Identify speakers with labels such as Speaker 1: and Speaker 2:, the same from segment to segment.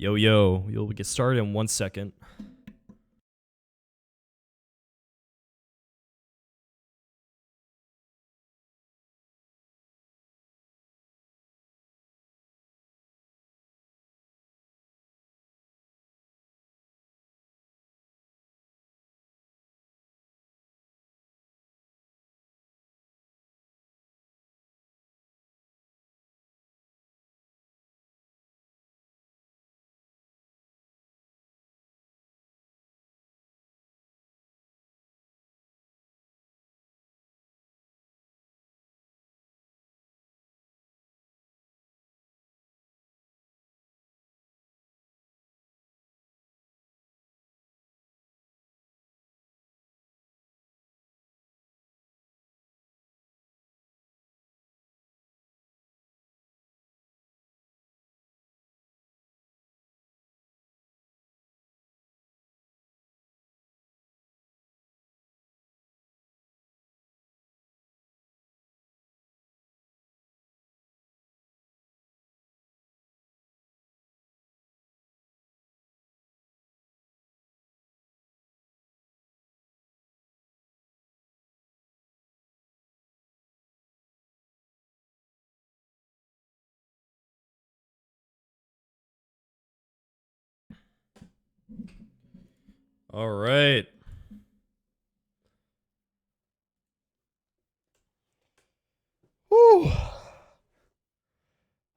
Speaker 1: Yo, yo, you'll get started in 1 second. All right. Whew.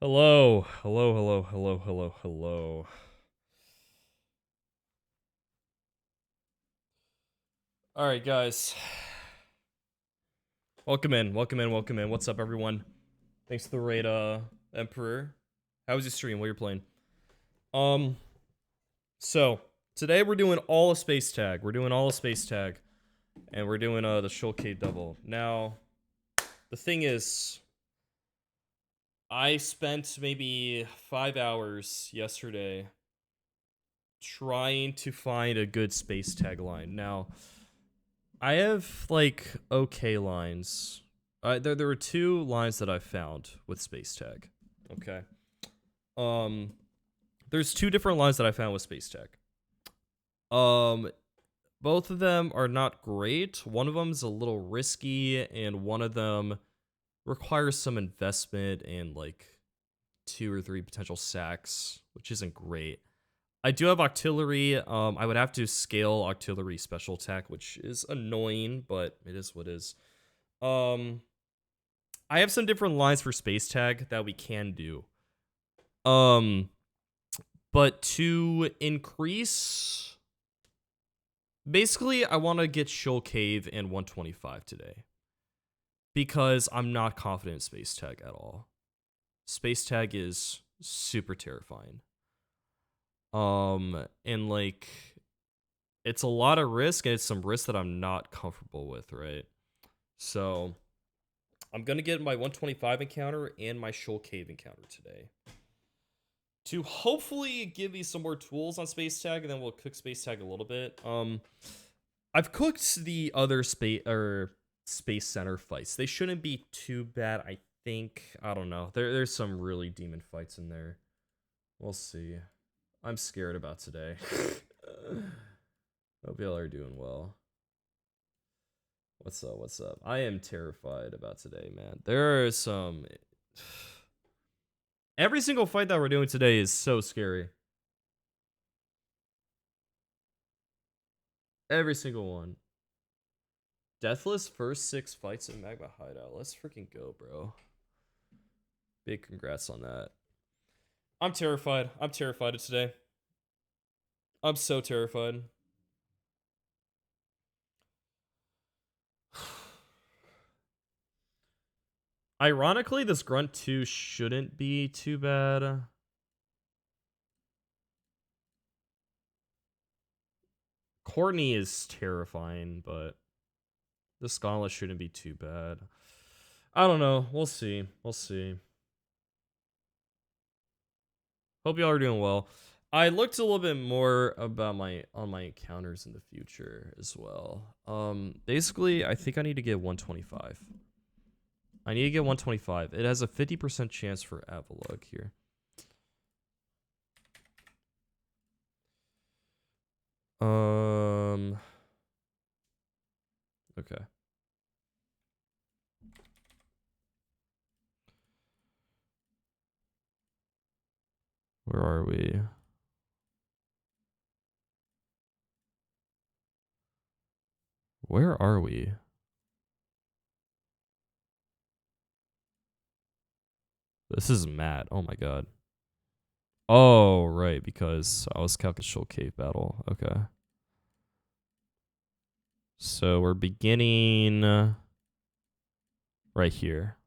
Speaker 1: Hello. Hello. All right, guys. Welcome in. What's up, everyone? Thanks to the raid, Emperor. How was your stream? What you're playing? So today we're doing all of Space Tag. And we're doing the Shulk double. Now, the thing is, I spent maybe 5 hours yesterday trying to find a good space tag line. Now, I have like okay lines. There were 2 lines that I found with space tag. Okay. There's 2 different lines that I found with space tag. Both of them are not great. One of them is a little risky, and one of them requires some investment and like 2 or 3 potential sacks, which isn't great. I do have artillery. I would have to scale artillery special attack, which is annoying, but it is what it is. I have some different lines for space tag that we can do. But to increase, basically, I want to get Shoal Cave and 125 today, because I'm not confident in space tag at all. Space tag is super terrifying. And like, it's a lot of risk, and it's some risk that I'm not comfortable with, right? So I'm gonna get my 125 encounter and my Shoal Cave encounter today to hopefully give me some more tools on space tag, and then we'll cook space tag a little bit. I've cooked the other space center fights. They shouldn't be too bad, I think. I don't know. There's some really demon fights in there. We'll see. I'm scared about today. Hope y'all are doing well. What's up? I am terrified about today, man. There are some... Every single fight that we're doing today is so scary. Every single one. Deathless first 6 fights in Magma Hideout. Let's freaking go, bro. Big congrats on that. I'm terrified. I'm terrified of today. I'm so terrified. Ironically, this Grunt 2 shouldn't be too bad. Courtney is terrifying, but this Gauntlet shouldn't be too bad. I don't know. We'll see. Hope y'all are doing well. I looked a little bit more about my encounters in the future as well. Basically, I think I need to get 125. I need to get 125. It has a 50% chance for Avalug here. Okay. Where are we? Where are we? This is mad. Oh my god. Oh, right, because I was calculating Shoal Cave battle. Okay. So we're beginning right here.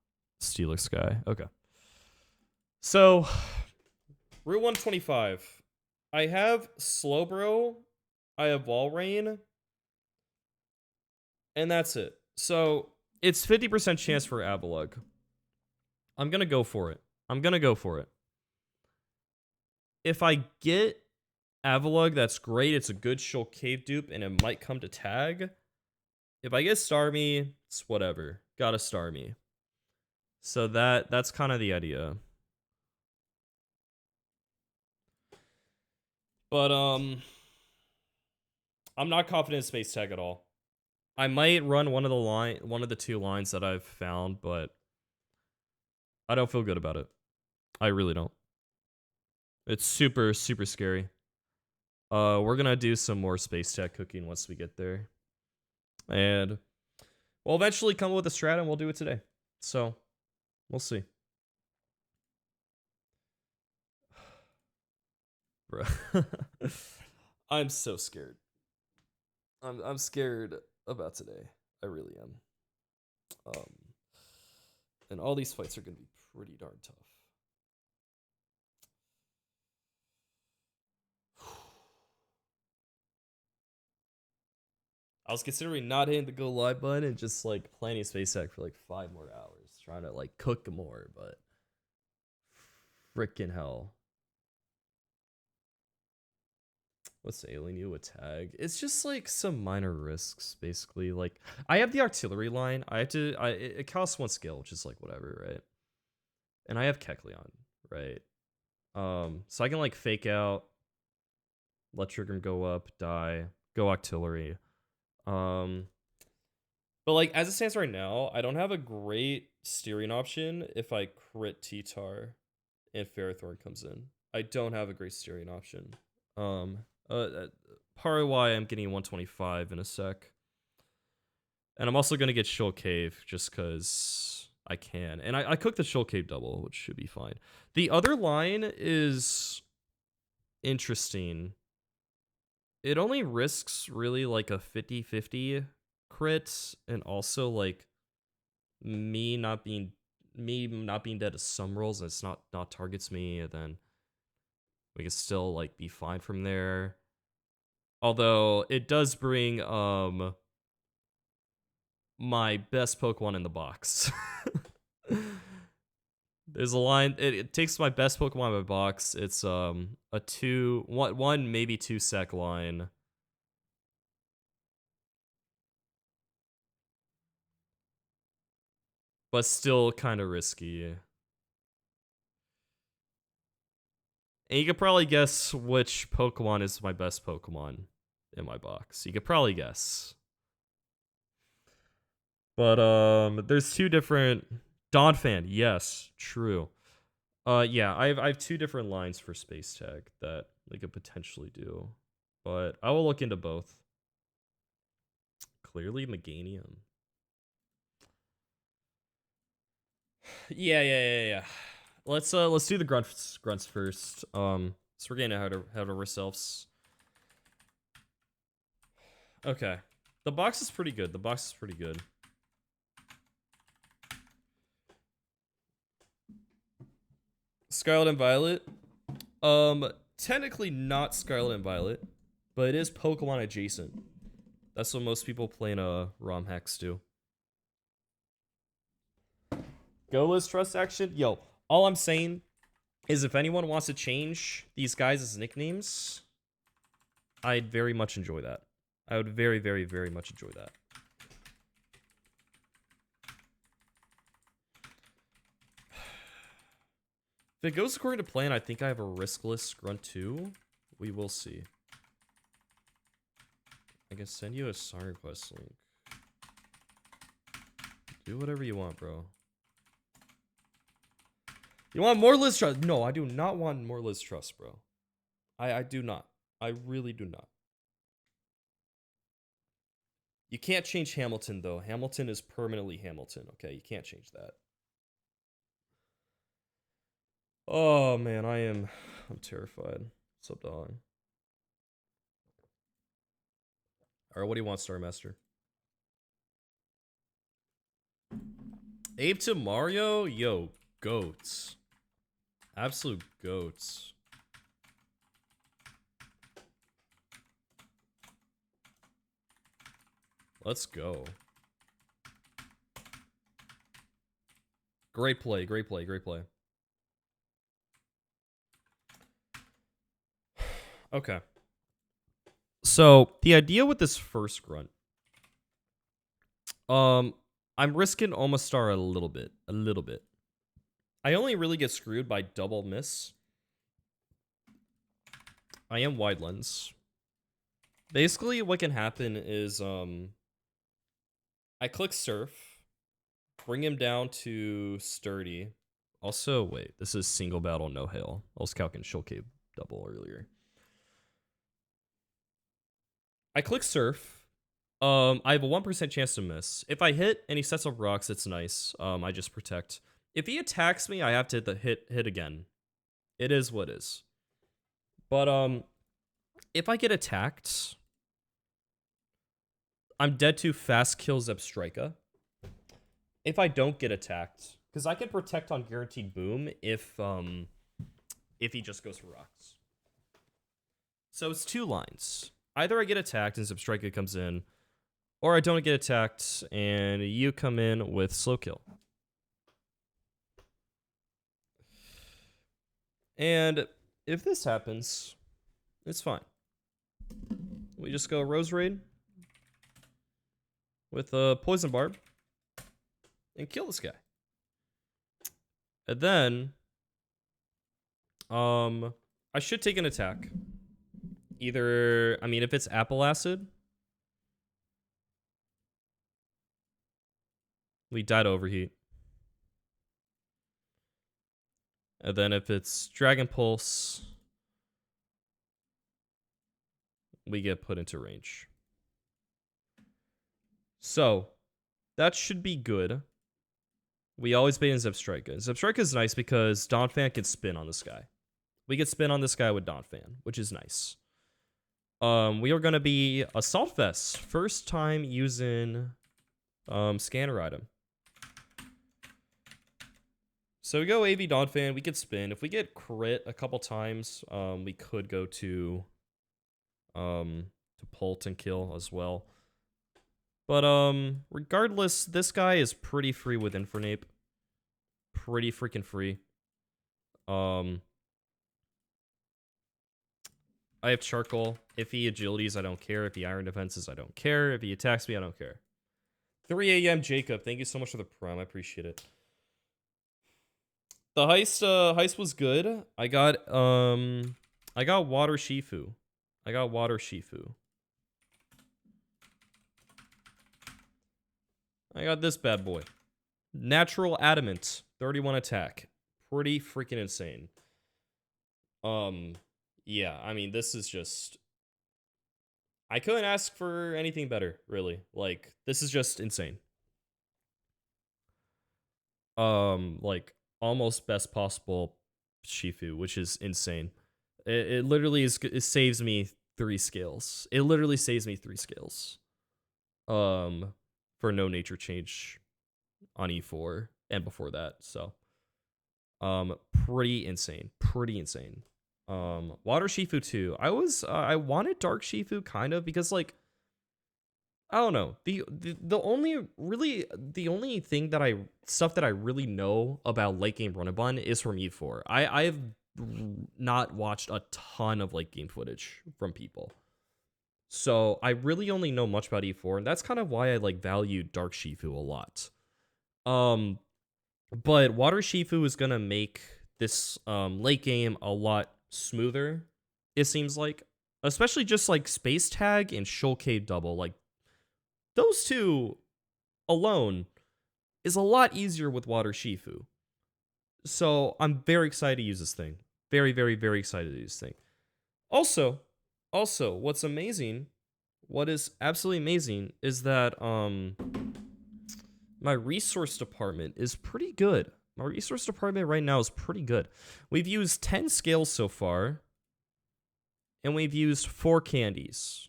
Speaker 1: Steelix Sky. Okay. So, Route 125. I have Slowbro. I have Wall Rain. And that's it. So, it's 50% chance for Avalug. I'm going to go for it. If I get Avalug, that's great. It's a good Shoal Cave dupe, and it might come to tag. If I get Starmie, it's whatever. Gotta Starmie. So that's kind of the idea. But I'm not confident in Space Tag at all. I might run one of the two lines that I've found, but I don't feel good about it. I really don't. It's super, super scary. We're gonna do some more Space Tag cooking once we get there. And we'll eventually come up with a strat and we'll do it today. So we'll see. Bro. I'm so scared. I'm scared about today. I really am. And all these fights are gonna be pretty darn tough. I was considering not hitting the go live button and just like playing Space Tag for like 5 more hours, trying to like cook more, but frickin' hell. What's alien you a tag? It's just like some minor risks, basically. Like I have the artillery line. It costs 1 skill, which is like whatever, right? And I have Kecleon, right? So I can like fake out, let Triggern go up, die, go artillery. But like as it stands right now, I don't have a great steering option if I crit T-Tar and Ferrothorn comes in. I don't have a great steering option. Part of why I'm getting 125 in a sec. And I'm also gonna get Shoal Cave just because I can. And I cooked the Shoal Cave double, which should be fine. The other line is interesting. It only risks really like a 50-50 crit, and also like me not being dead to some rolls, and it's not targets me, and then we can still like be fine from there. Although it does bring my best Pokemon in the box. There's a line. It takes my best Pokemon in my box. It's a 1 maybe 2 sec line. But still kind of risky. And you could probably guess which Pokemon is my best Pokemon in my box. You could probably guess. But there's 2 different Donphan. Yes, true. Yeah, I have 2 different lines for Space Tag that they could potentially do, but I will look into both. Clearly, Meganium. Yeah. Let's do the grunts first. So we're getting ahead of ourselves. Okay, the box is pretty good. Scarlet and Violet. Technically not Scarlet and Violet, but it is Pokemon adjacent. That's what most people playing ROM hacks do. Golas Trust Action? Yo, all I'm saying is if anyone wants to change these guys' nicknames, I'd very much enjoy that. I would very, very, very much enjoy that. If it goes according to plan, I think I have a riskless Grunt too. We will see. I can send you a song request link. Do whatever you want, bro. You want more Liz Truss? No, I do not want more Liz Truss, bro. I do not. I really do not. You can't change Hamilton, though. Hamilton is permanently Hamilton, okay? You can't change that. Oh, man, I'm terrified. What's up, dog? Alright, what do you want, Star Master? Abe to Mario? Yo, goats. Absolute goats. Let's go. Great play, great play, great play. Okay. So, the idea with this first grunt. I'm risking almost star a little bit. I only really get screwed by double miss. I am wide lens. Basically, what can happen is, I click surf, bring him down to sturdy. Also, wait, this is single battle, no hail. I was calculating shoal cave double earlier. I click surf. I have a 1% chance to miss. If I hit and he sets up rocks, it's nice. I just protect. If he attacks me, I have to hit again. It is what it is. But if I get attacked, I'm dead to fast kill Zebstrika. If I don't get attacked, because I can protect on guaranteed boom if he just goes for rocks. So it's 2 lines. Either I get attacked and Zebstrika comes in, or I don't get attacked and you come in with slow kill. And if this happens, it's fine. We just go Rose Raid with a Poison Barb and kill this guy. And then I should take an attack. Either, I mean, if it's Apple Acid, we die to overheat. And then if it's Dragon Pulse, we get put into range. So, that should be good. We always bait in Zebstrika. Zebstrika is nice because Donphan can spin on this guy. We get spin on this guy with Donphan, which is nice. We are going to be Assault Vest. First time using scanner item. So we go AV Donphan, we get spin. If we get crit a couple times, we could go to Pult and kill as well. But regardless, this guy is pretty free with Infernape. Pretty freaking free. I have Charcoal. If he agilities, I don't care. If he Iron Defenses, I don't care. If he attacks me, I don't care. 3 a.m. Jacob, thank you so much for the prime. I appreciate it. The heist was good. I got Water Shifu. I got this bad boy. Natural Adamant, 31 attack. Pretty freaking insane. Yeah, I mean, this is just... I couldn't ask for anything better, really. Like, this is just insane. Like, almost best possible Shifu, which is insane. It literally it saves me 3 scales. It literally saves me 3 scales. For no nature change on E4 and before that. So, pretty insane. Water Shifu too. I wanted Dark Shifu kind of because, like, I don't know. The only thing that I really know about late game Run&Bun is from E4. I've not watched a ton of late game footage from people. So I really only know much about E4, and that's kind of why I like value Dark Shifu a lot. But Water Shifu is gonna make this late game a lot smoother, it seems like. Especially just like Space Tag and Shoal Cave Double. Like, those two alone is a lot easier with Water Shifu. So I'm very excited to use this thing. Very, very, very excited to use this thing. Also, what's amazing, what is absolutely amazing is that my resource department is pretty good. My resource department right now is pretty good. We've used 10 scales so far, and we've used 4 candies.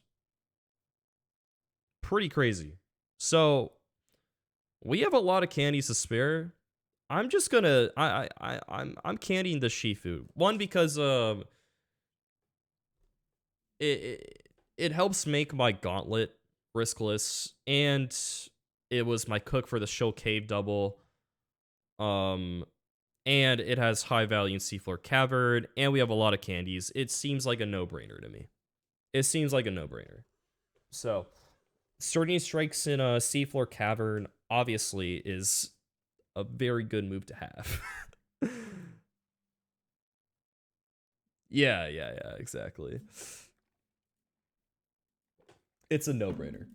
Speaker 1: Pretty crazy. So we have a lot of candies to spare. I'm just gonna I'm candying the Shifu. One, because it helps make my gauntlet riskless, and it was my cook for the Shoal Cave Double. And it has high value in Seafloor Cavern, and we have a lot of candies. It seems like a no-brainer to me. It seems like a no-brainer. So, starting strikes in a Seafloor Cavern obviously is a very good move to have. Yeah, exactly. It's a no-brainer.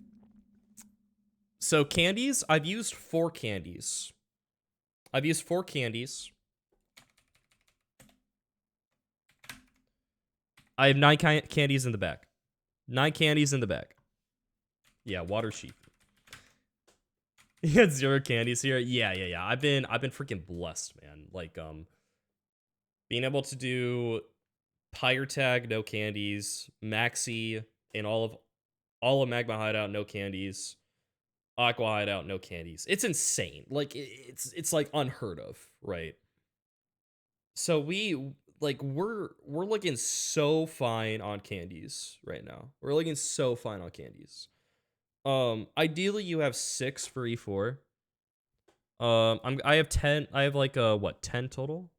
Speaker 1: So candies, I've used 4 candies. I have 9 candies in the bag. 9 candies in the bag. Yeah, Water Sheep. You had 0 candies here. Yeah. I've been freaking blessed, man. Like being able to do Pyre Tag, no candies, Maxi, and all of Magma Hideout, no candies. Aqua Hideout, no candies. It's insane. Like it's like unheard of, right? So we're looking so fine on candies right now. We're looking so fine on candies. Ideally you have 6 for E4. I have 10. I have like 10 total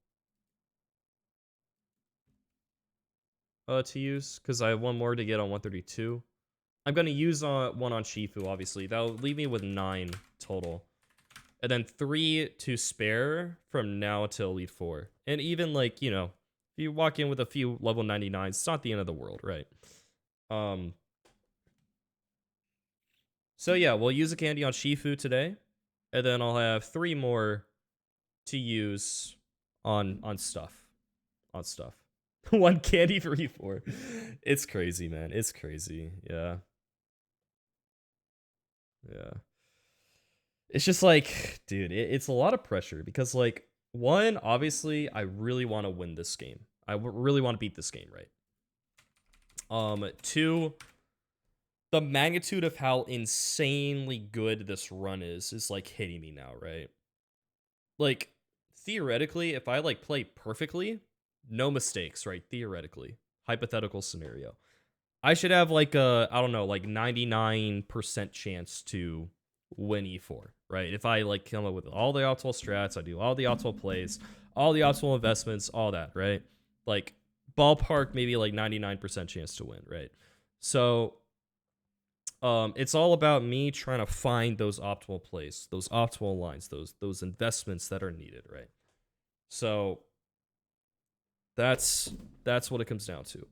Speaker 1: to use, because I have 1 more to get on 132. I'm gonna use one on Shifu, obviously. That'll leave me with 9 total. And then 3 to spare from now till Elite 4. And even, like, you know, if you walk in with a few level 99s, it's not the end of the world, right? So yeah, we'll use a candy on Shifu today. And then I'll have 3 more to use on stuff. 1 candy for E4. It's crazy, man. It's crazy. Yeah. It's just like, dude, it's a lot of pressure because, like, 1, obviously, I really want to win this game. I really want to beat this game, right? 2, the magnitude of how insanely good this run is like hitting me now, right? Like, theoretically, if I like play perfectly, no mistakes, right? Theoretically, hypothetical scenario, I should have like I don't know, like 99% chance to win E4, right? If I like come up with all the optimal strats, I do all the optimal plays, all the optimal investments, all that, right? Like ballpark, maybe like 99% chance to win, right? So it's all about me trying to find those optimal plays, those optimal lines, those investments that are needed, right? So that's what it comes down to.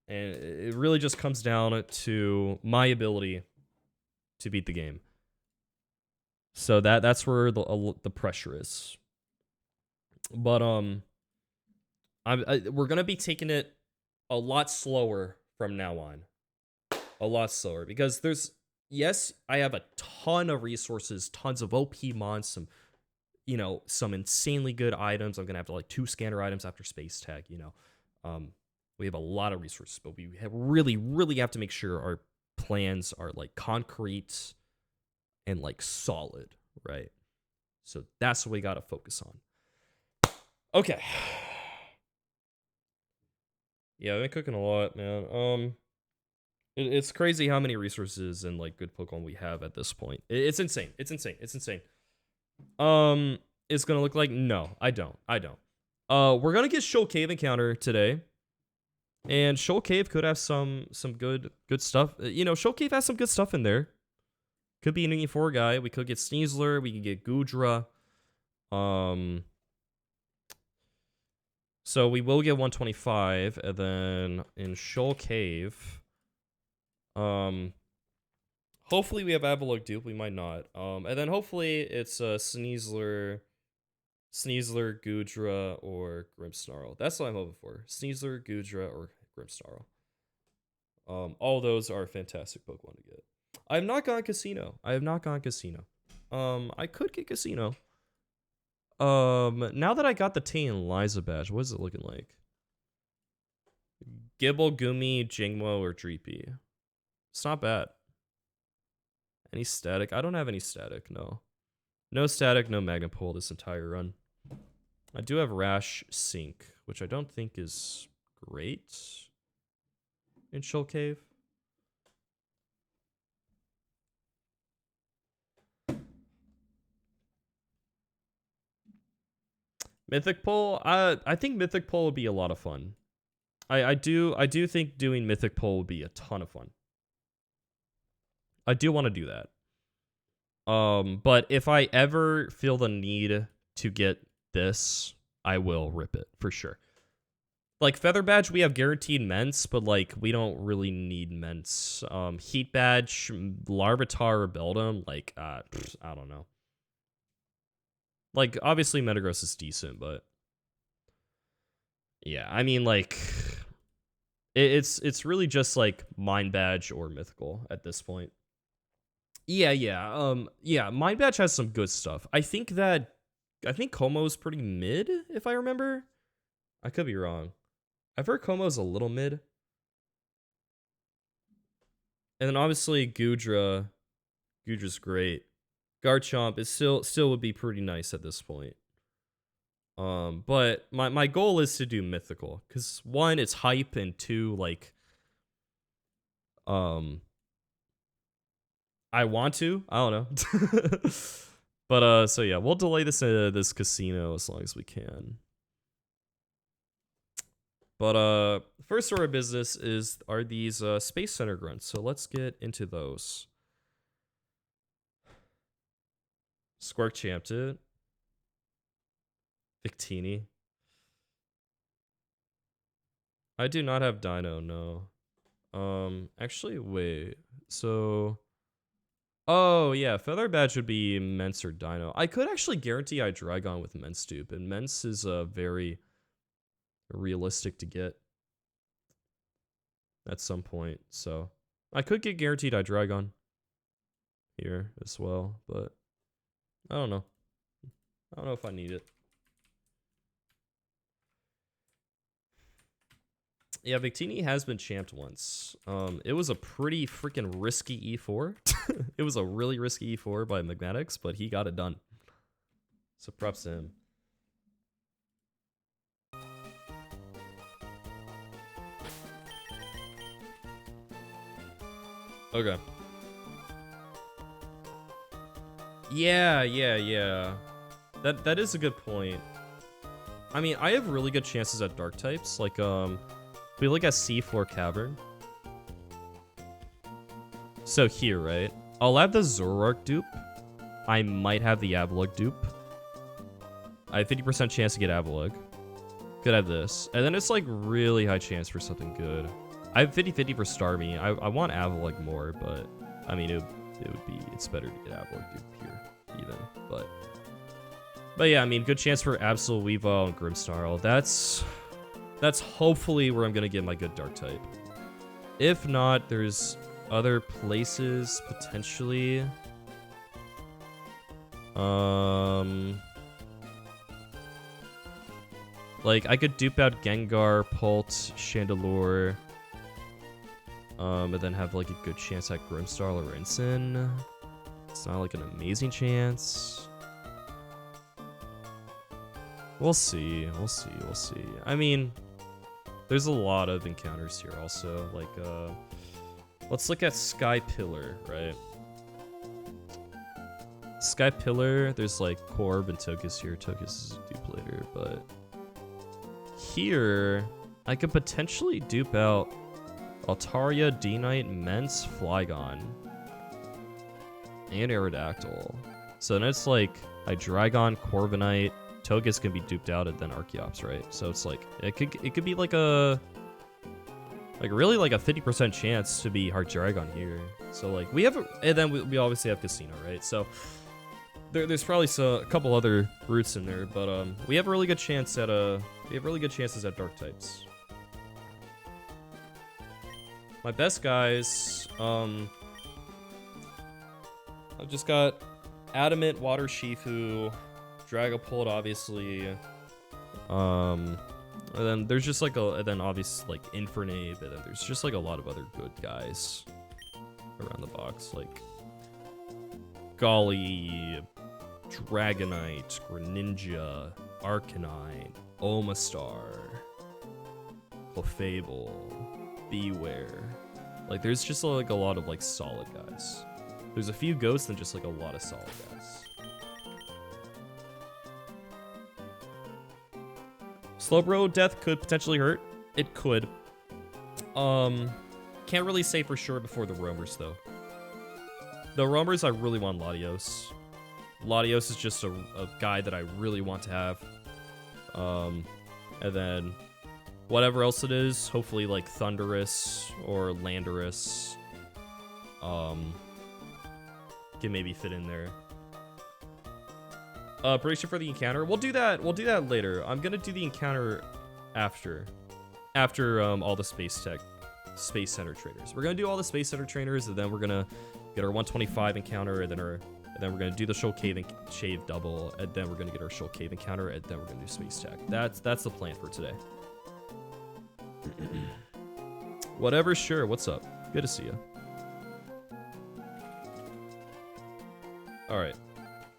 Speaker 1: And it really just comes down to my ability to beat the game. So that's where the pressure is. But we're gonna be taking it a lot slower from now on. A lot slower, because I have a ton of resources, tons of OP mons, some insanely good items. I'm gonna have to like 2 scanner items after Space Tag. We have a lot of resources, but we really have to make sure our plans are like concrete and like solid, right? So that's what we got to focus on. Okay. Yeah, I've been cooking a lot, man. It's crazy how many resources and like good Pokemon we have at this point. It's insane. It's insane. It's gonna look like, no, I don't. We're gonna get Shoal Cave Encounter today. And Shoal Cave could have some good stuff. Shoal Cave has some good stuff in there. Could be an E4 guy. We could get Sneasler. We could get Goodra. So we will get 125, and then in Shoal Cave, hopefully we have Avalok dupe. We might not. And then hopefully it's Sneasler, Gudra, or Grimmsnarl. That's what I'm hoping for. Sneasler, Gudra, or Grimmsnarl. All those are fantastic Pokemon to get. I have not gone Casino. I could get Casino. Now that I got the Tay and Liza badge, what is it looking like? Gibble, Gumi, Jingmo, or Dreepy. It's not bad. Any static? I don't have any static, no. No static, no Magnapole this entire run. I do have Rash Sync, which I don't think is great in Shoal Cave. Mythic Pole, I think Mythic Pole would be a lot of fun. I do think doing Mythic Pole would be a ton of fun. I do want to do that. But if I ever feel the need to get this, I will rip it for sure. Like Feather Badge, we have guaranteed Ments, but like we don't really need Ments. Heat Badge, Larvitar, or Beldum, like I don't know. Like obviously Metagross is decent, but yeah, I mean like it's really just like Mind Badge or Mythical at this point. Yeah, Mind Badge has some good stuff. I think Como's pretty mid, if I remember. I could be wrong. I've heard Como's a little mid. And then obviously Gudra's great. Garchomp is still would be pretty nice at this point. But my goal is to do Mythical, because one, it's hype, and two, like I want to. I don't know. But so yeah, we'll delay this casino as long as we can. But first order of business are these Space Center grunts. So let's get into those. Squark champed it. Victini. I do not have Dino, no. Actually, wait. So oh yeah, Feather Badge would be Ments or Dino. I could actually guarantee I Dragon with Ments dupe, and Ments is very realistic to get at some point. So I could get guaranteed I Dragon here as well, but I don't know. I don't know if I need it. Yeah, Victini has been champed once. It was a pretty freaking risky E4. It was a really risky E4 by Magmatics, but he got it done. So props to him. Okay. Yeah. That is a good point. I mean, I have really good chances at dark types. Like, we look at C4 Cavern. So here, right? I'll have the Zoroark dupe. I might have the Avalok dupe. I have 50% chance to get Avalok. Could have this. And then it's like really high chance for something good. I have 50-50 for Starmie. I want Avalok more, but I mean, it's better to get Avalok dupe here, even. But yeah, I mean, good chance for Absol, Weavile, and Grimmsnarl. That's hopefully where I'm gonna get my good dark type. If not, there's other places potentially. Like I could dupe out Gengar, Pult, Chandelure, and then have like a good chance at Grimmsnarl or Ensign. It's not like an amazing chance. We'll see. I mean, there's a lot of encounters here also. Like, let's look at Sky Pillar, right? Sky Pillar, there's like Corb and Togekiss here. Togekiss is a dupe later, but here, I could potentially dupe out Altaria, D-Knight, Mence, Flygon, and Aerodactyl. So then it's like I Dragon, Corviknight, Togus can be duped out and then Archeops, right? So it's like it could be like a really like a 50% chance to be Heart Dragon here. So like we have and then we obviously have Casino, right? So there's probably a couple other routes in there, but we have a really good chance at really good chances at dark types. My best guys, I've just got Adamant, Water Shifu, Dragapult, obviously. And then there's just like and then obviously like Infernape, and then there's just like a lot of other good guys around the box, like Golly, Dragonite, Greninja, Arcanine, Omastar, Clefable, Beware. Like there's just like a lot of like solid guys. There's a few ghosts and just like a lot of solid guys. Slowbro death could potentially hurt. It could. Can't really say for sure before the roamers though. The roamers, I really want Latios. Latios is just a guy that I really want to have. And then whatever else it is, hopefully like Thundurus or Landorus, can maybe fit in there. Prediction for the encounter. We'll do that later. I'm gonna do the encounter after all the Space Center trainers. We're gonna do all the Space Center trainers, and then we're gonna get our 125 encounter, and then we're gonna do the Shoal Cave and Shave double, and then we're gonna get our Shoal Cave encounter, and then we're gonna do Space Tech. That's the plan for today. Whatever, sure. What's up? Good to see you. All right.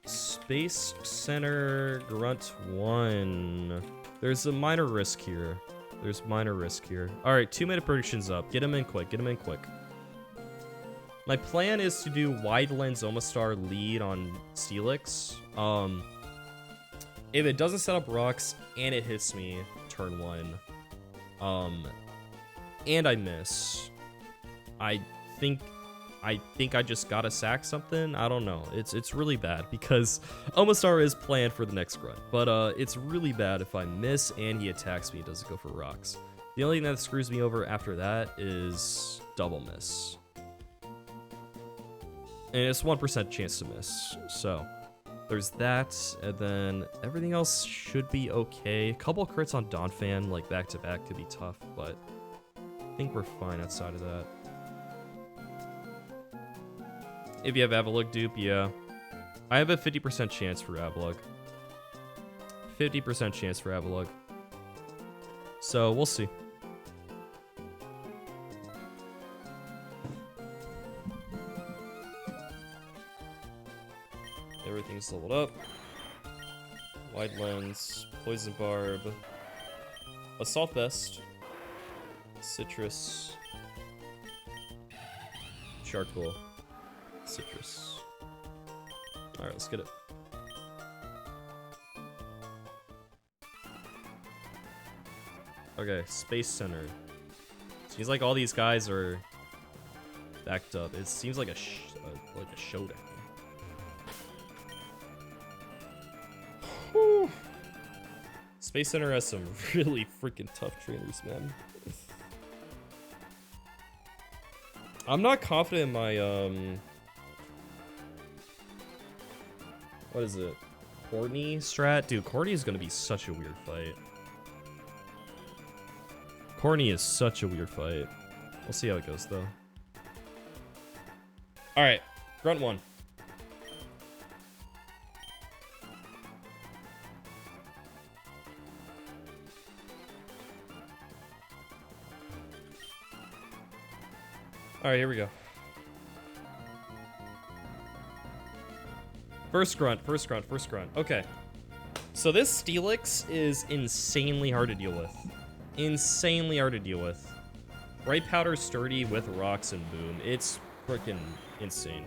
Speaker 1: Space Center Grunt 1. There's a minor risk here. All right, 2-minute predictions up. Get him in quick. My plan is to do Wide Lens Omastar lead on Steelix. If it doesn't set up rocks and it hits me turn 1, and I miss, I think I just gotta sack something. I don't know. It's really bad because Omastar is planned for the next grunt, but it's really bad if I miss and he attacks me and doesn't go for rocks. The only thing that screws me over after that is double miss, and it's 1% chance to miss. So there's that, and then everything else should be okay. A couple crits on Donphan like back to back could be tough, but I think we're fine outside of that. If you have Avalugg dupe, yeah. I have a 50% chance for Avalugg. 50% chance for Avalugg. So, we'll see. Everything's leveled up. Wide Lens, Poison Barb, Assault Vest, Citrus, Charcoal. Citrus. Alright, let's get it. Okay, Space Center. Seems like all these guys are backed up. It seems like a showdown. Whew. Space Center has some really freaking tough trainers, man. I'm not confident in my what is it? Courtney strat? Dude, Courtney is gonna be such a weird fight. Courtney is such a weird fight. We'll see how it goes though. Alright, Grunt 1. Alright, here we go. First grunt. Okay. So this Steelix is insanely hard to deal with. Bright Powder sturdy with rocks and boom. It's freaking insane.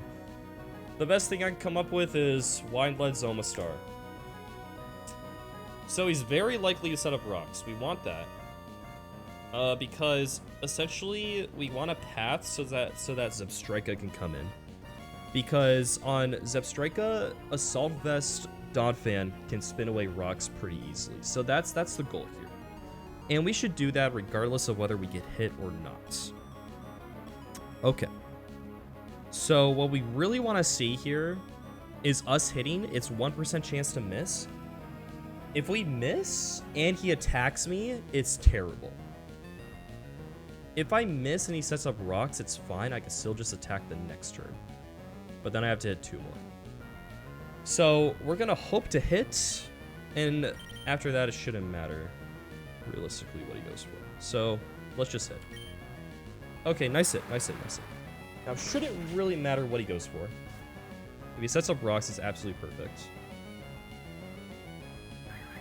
Speaker 1: The best thing I can come up with is Wide Lens Omastar. So he's very likely to set up rocks. We want that. Because essentially we want a path so that Zebstrika can come in. Because on Zebstrika, Assault Vest Fan can spin away rocks pretty easily. So that's the goal here. And we should do that regardless of whether we get hit or not. Okay. So what we really want to see here is us hitting. It's 1% chance to miss. If we miss and he attacks me, it's terrible. If I miss and he sets up rocks, it's fine. I can still just attack the next turn. But then I have to hit 2 more. So we're going to hope to hit. And after that, it shouldn't matter realistically what he goes for. So let's just hit. Okay, nice hit, nice hit, nice hit. Now, shouldn't really matter what he goes for. If he sets up rocks, it's absolutely perfect.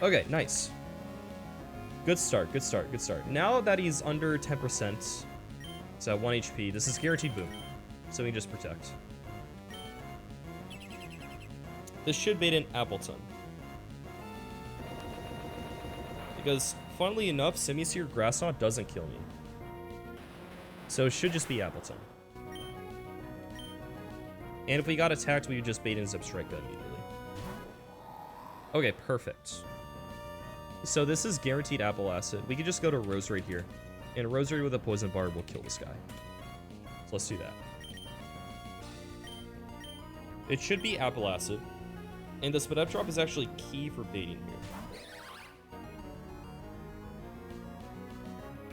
Speaker 1: Okay, nice. Good start, good start, good start. Now that he's under 10%, it's at 1 HP. This is guaranteed boom, so we can just protect. This should bait in Appleton. Because, funnily enough, Simisear Grass Knot doesn't kill me. So it should just be Appleton. And if we got attacked, we would just bait in Zipstrika immediately. Okay, perfect. So this is guaranteed Apple Acid. We could just go to Roserade here. And Roserade with a Poison Bar will kill this guy. So let's do that. It should be Apple Acid. And the Spit Up Drop is actually key for baiting here.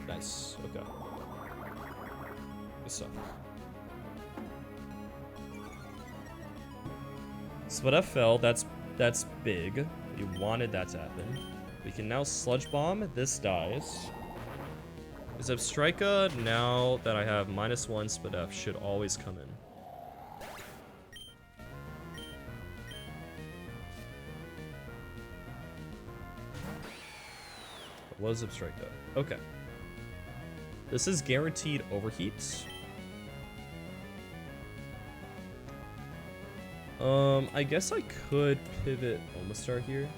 Speaker 1: Nice. Okay. Good stuff. Split F fell. That's big. We wanted that to happen. We can now Sludge Bomb. This dies. Zipstrika, now that I have -1 Split F, should always come in. What was Zipstrika? Okay. This is guaranteed overheats. I guess I could pivot Omastar here.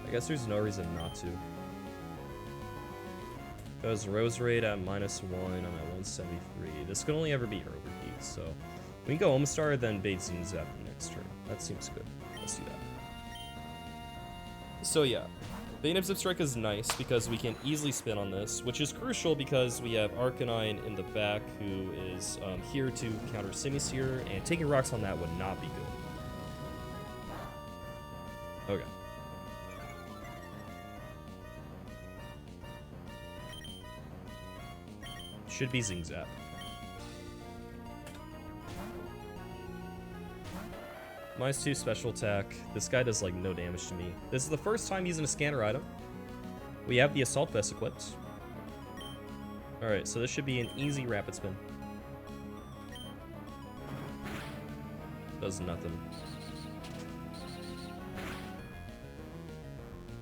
Speaker 1: I guess there's no reason not to. Because Roserade at -1, I'm at 173. This could only ever be overheat, so we can go Omastar, then bait Zinzap next turn. That seems good. Let's do that. So yeah, Bane of Zipstrika is nice because we can easily spin on this, which is crucial because we have Arcanine in the back who is here to counter Simisear, and taking rocks on that would not be good. Okay. Should be Zingzap. -2 special attack. This guy does like no damage to me. This is the first time using a scanner item. We have the Assault Vest equipped. Alright, so this should be an easy rapid spin. Does nothing.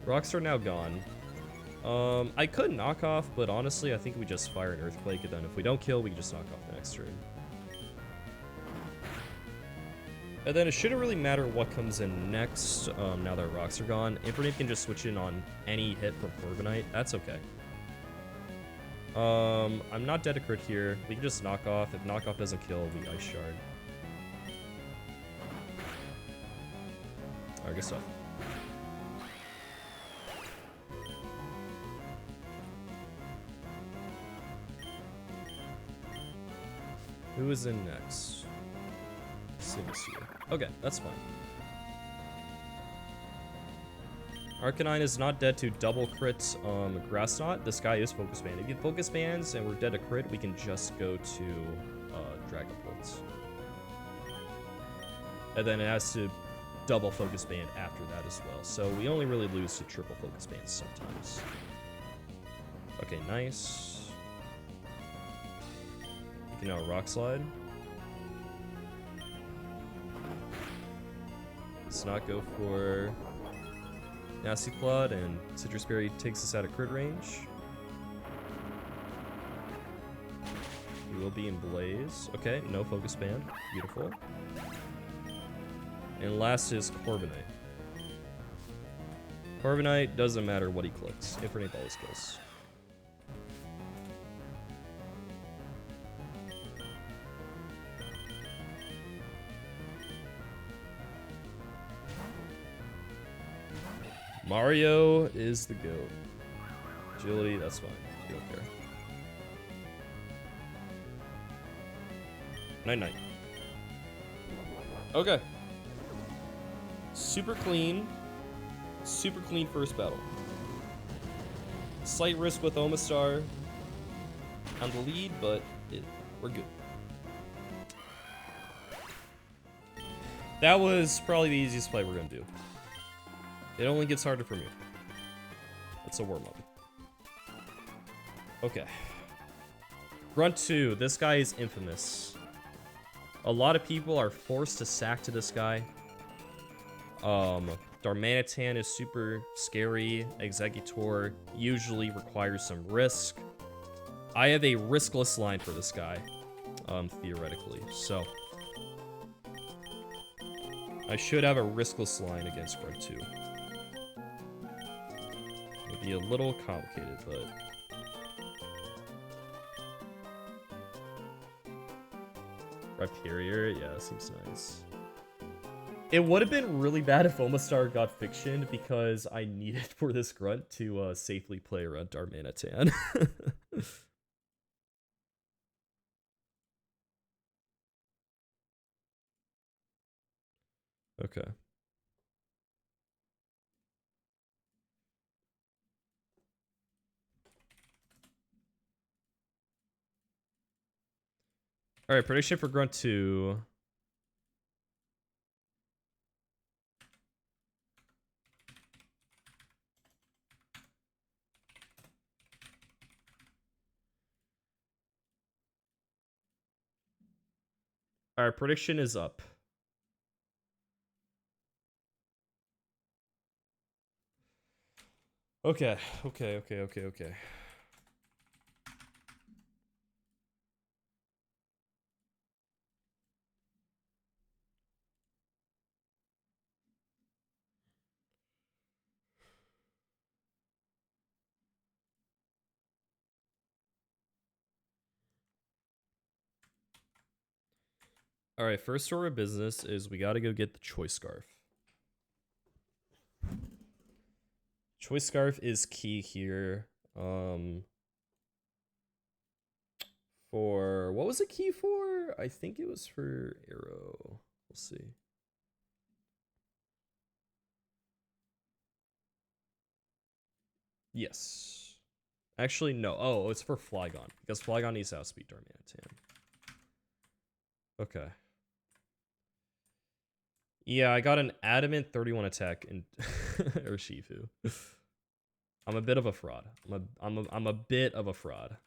Speaker 1: Rocks are now gone. I could knock off, but honestly, I think we just fire an Earthquake, and then if we don't kill, we can just knock off the next turn. And then it shouldn't really matter what comes in next, now that rocks are gone. Infernape can just switch in on any hit from Corviknight. That's okay. I'm not dead to crit here. We can just knock off. If knockoff doesn't kill, we Ice Shard. Alright, good stuff. Who is in next? Simisear. Okay, that's fine. Arcanine is not dead to double crit Grass Knot. This guy is Focus Band. If you Focus Bands and we're dead to crit, we can just go to Dragon Bolt. And then it has to double Focus Band after that as well. So we only really lose to triple Focus Bands sometimes. Okay, nice. You can now Rock Slide. Let's not go for Nasty Plot, and Citrus Berry takes us out of crit range. We will be in Blaze. Okay, no Focus Band. Beautiful. And last is Corviknight. Corviknight doesn't matter what he clicks. Infernape always kills. Mario is the GOAT. Agility, that's fine. You don't care. Night. Okay. Super clean first battle. Slight risk with Omastar on the lead, but we're good. That was probably the easiest play we're gonna do. It only gets harder from here. It's a warm-up. Okay. Grunt 2. This guy is infamous. A lot of people are forced to sack to this guy. Darmanitan is super scary. Executor usually requires some risk. I have a riskless line for this guy, theoretically. So I should have a riskless line against Grunt 2. It'll be a little complicated, but... Rhyperior, yeah, seems nice. It would have been really bad if Omastar got fictioned because I needed for this Grunt to safely play around Darmanitan. Okay. Alright, prediction for Grunt 2. Alright, prediction is up. Okay. Alright, first order of business is we gotta go get the Choice Scarf. Choice Scarf is key here. For what was it key for? I think it was for Arrow. We'll see. Yes. Actually, no. Oh, it's for Flygon because Flygon needs to outspeed Darmanitan. Okay. Yeah, I got an adamant 31 attack in Urshifu. I'm a bit of a fraud. I'm a bit of a fraud.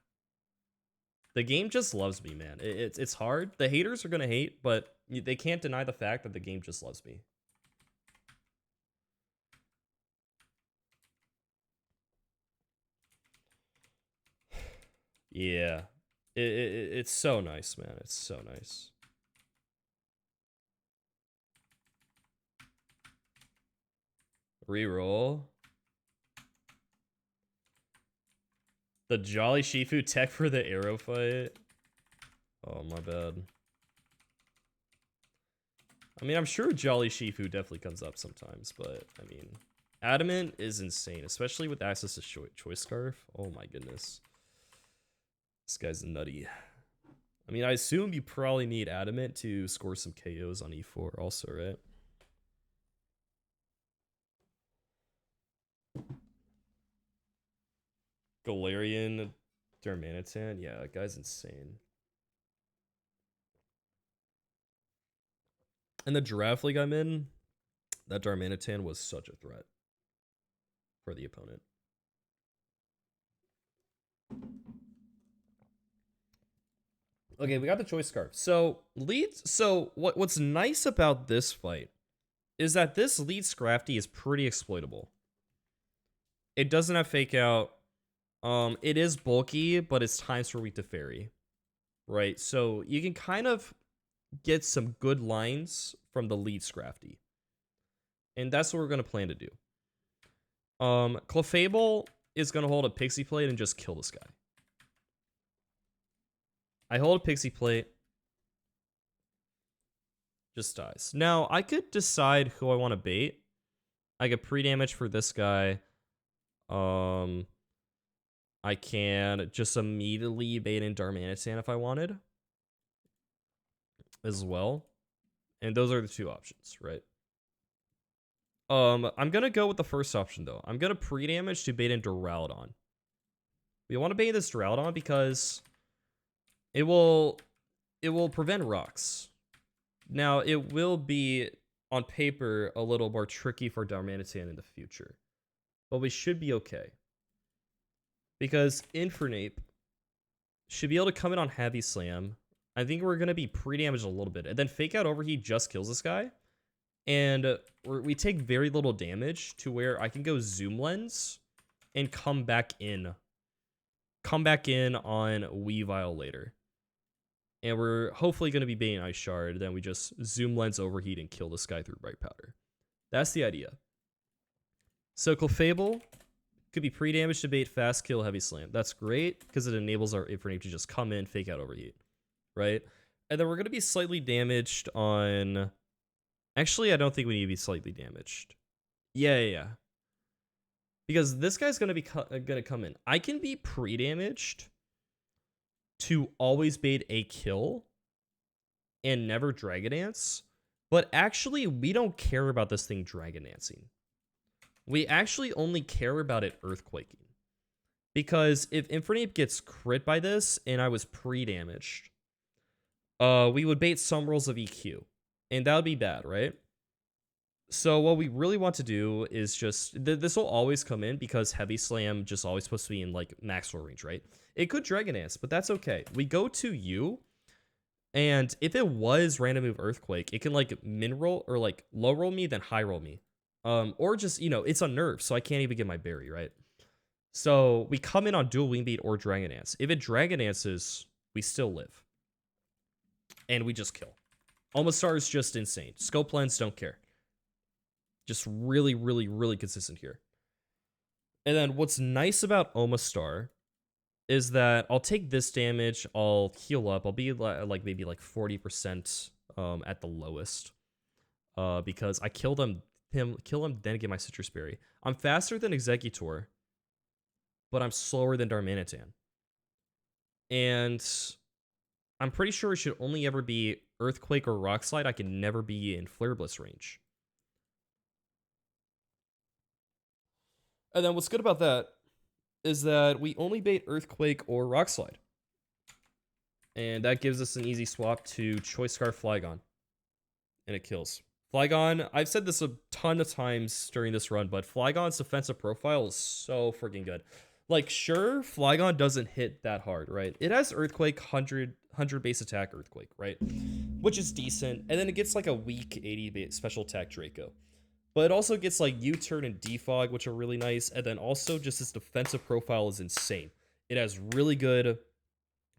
Speaker 1: The game just loves me, man. It's hard. The haters are gonna hate, but they can't deny the fact that the game just loves me. Yeah, it's so nice, man. It's so nice. Reroll. The Jolly Shifu tech for the arrow fight. Oh, my bad. I mean, I'm sure Jolly Shifu definitely comes up sometimes, but, I mean, Adamant is insane, especially with access to Choice Scarf. Oh my goodness. This guy's nutty. I mean, I assume you probably need Adamant to score some KOs on E4 also, right? Galarian Darmanitan. Yeah, that guy's insane. And the draft league I'm in, that Darmanitan was such a threat for the opponent. Okay, we got the Choice Scarf. So what's nice about this fight is that this lead Scrafty is pretty exploitable. It doesn't have fake out. It is bulky, but it's times for weak to fairy. Right? So you can kind of get some good lines from the lead Scrafty. And that's what we're gonna plan to do. Clefable is gonna hold a Pixie Plate and just kill this guy. I hold a Pixie Plate. Just dies. Now, I could decide who I want to bait. I get pre-damage for this guy. I can just immediately bait in Darmanitan if I wanted as well. And those are the two options, right? I'm gonna go with the first option though. I'm gonna pre-damage to bait in Duraludon. We want to bait this Duraludon because it will prevent rocks. Now it will be on paper a little more tricky for Darmanitan in the future, but we should be okay because Infernape should be able to come in on Heavy Slam. I think we're gonna be pre-damaged a little bit, and then Fake Out Overheat just kills this guy. And we take very little damage to where I can go Zoom Lens and come back in. Come back in on Weavile later. And we're hopefully going to be baiting Ice Shard. Then we just Zoom Lens Overheat and kill this guy through Bright Powder. That's the idea. So Clefable could be pre-damage to bait Fast Kill Heavy Slam. That's great because it enables our Infernape to just come in, Fake Out Overheat. Right? And then we're going to be slightly damaged on... Actually, I don't think we need to be slightly damaged. Yeah. Because this guy's gonna come in. I can be pre-damaged to always bait a kill and never Dragon Dance, but actually we don't care about this thing Dragon Dancing. We actually only care about it Earthquaking. Because if Infernape gets crit by this and I was pre-damaged, we would bait some rolls of EQ. And that would be bad, right? So what we really want to do is just... This will always come in because Heavy Slam just always supposed to be in, like, maximal range, right? It could Dragon Dance, but that's okay. We go to you, and if it was random move Earthquake, it can, like, min roll, or, like, low roll me, then high roll me. Or just, you know, it's unnerved, so I can't even get my berry, right? So we come in on Dual Wing Beat or Dragon Dance. If it Dragon Dances, we still live. And we just kill. Omastar is just insane. Scope Lens, don't care. Just really, really, really consistent here. And then what's nice about Omastar is that I'll take this damage, I'll heal up, I'll be like maybe like 40% at the lowest. Because I kill him, then get my Citrus Berry. I'm faster than Executor, but I'm slower than Darmanitan. And I'm pretty sure it should only ever be Earthquake or Rock Slide. I can never be in Flare Blitz range. And then what's good about that is that we only bait Earthquake or Rock Slide. And that gives us an easy swap to Choice Scarf Flygon. And it kills. Flygon, I've said this a ton of times during this run, but Flygon's defensive profile is so freaking good. Like, sure, Flygon doesn't hit that hard, right? It has Earthquake, 100 base attack Earthquake, right? Which is decent. And then it gets like a weak 80 base special attack Draco. But it also gets like U-Turn and Defog, which are really nice. And then also just its defensive profile is insane. It has really good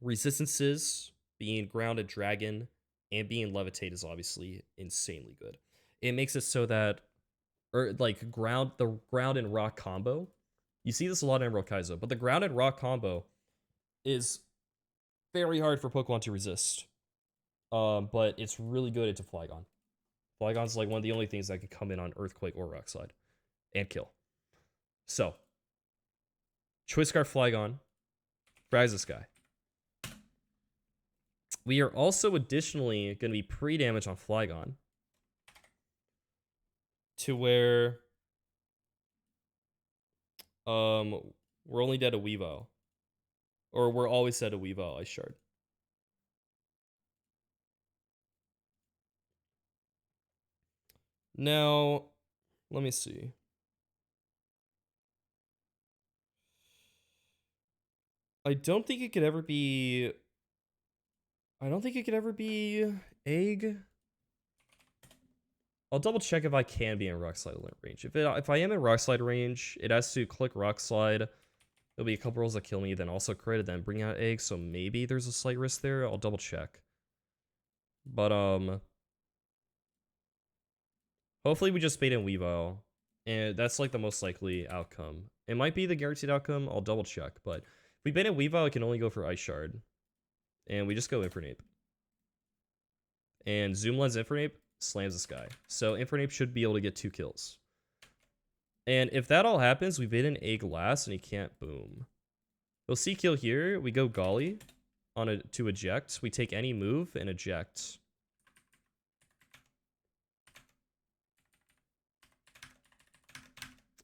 Speaker 1: resistances, being Grounded Dragon, and being Levitate is obviously insanely good. It makes it so that, or like the ground and rock combo, you see this a lot in Emerald Kaizo, but the ground and rock combo is very hard for Pokemon to resist. But it's really good into Flygon. Flygon's like one of the only things that can come in on Earthquake or Rock Slide and kill. So, Choice Scarf Flygon, frags this guy. We are also additionally going to be pre-damage on Flygon to where we're only dead to Weavile. Or we're always dead to Weavile Ice Shard. Now, let me see. I don't think it could ever be Egg. I'll double check if I can be in Rock Slide range. If I am in Rock Slide range, it has to click Rock Slide. There'll be a couple rolls that kill me, then also crit, then bring out Egg, so maybe there's a slight risk there. I'll double check. But, hopefully we just bait in Weavile, and that's like the most likely outcome. It might be the guaranteed outcome, I'll double check, but if we bait in Weavile, I can only go for Ice Shard. And we just go Infernape. And Zoom Lens Infernape slams this guy. So Infernape should be able to get 2 kills. And if that all happens, we bait an egg last and he can't boom. We'll see kill here. We go golly on a to eject. We take any move and eject.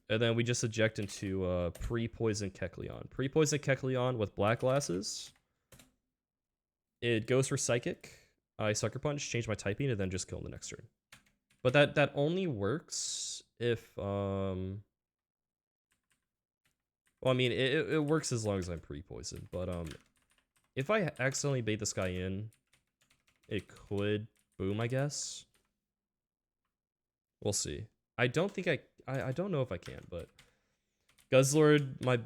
Speaker 1: And then we just eject into pre-poison Kecleon. Pre-poison Kecleon with black glasses. It goes for psychic. I sucker punch, change my typing, and then just kill in the next turn. But that only works if well, I mean it works as long as I'm pre-poisoned, but if I accidentally bait this guy in, it could boom, I guess. We'll see. I don't think I don't know if I can, but Guzzlord, my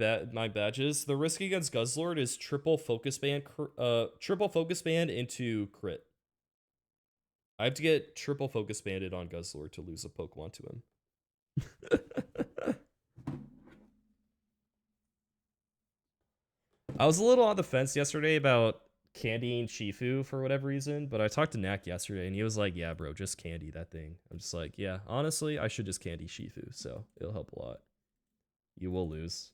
Speaker 1: badges. The risk against Guzzlord is triple focus band into crit. I have to get triple focus banded on Guzzlord to lose a Pokemon to him. I was a little on the fence yesterday about candying Shifu for whatever reason, but I talked to Nak yesterday and he was like, yeah, bro, just candy that thing. I'm just like, yeah, honestly, I should just candy Shifu, so it'll help a lot. You will lose.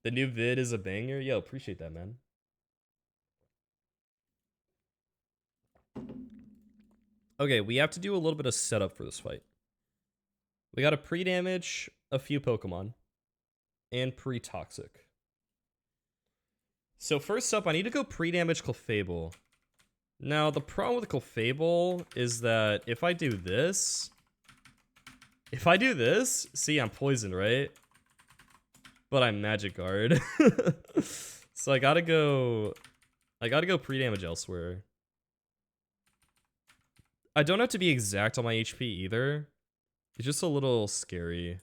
Speaker 1: The new vid is a banger. Yo, appreciate that, man. Okay, we have to do a little bit of setup for this fight. We got to pre-damage a few Pokemon and pre-toxic. So first up, I need to go pre-damage Clefable. Now, the problem with Clefable is that if I do this, see, I'm poisoned, right? But I'm Magic Guard. So I gotta go pre-damage elsewhere. I don't have to be exact on my HP either. It's just a little scary.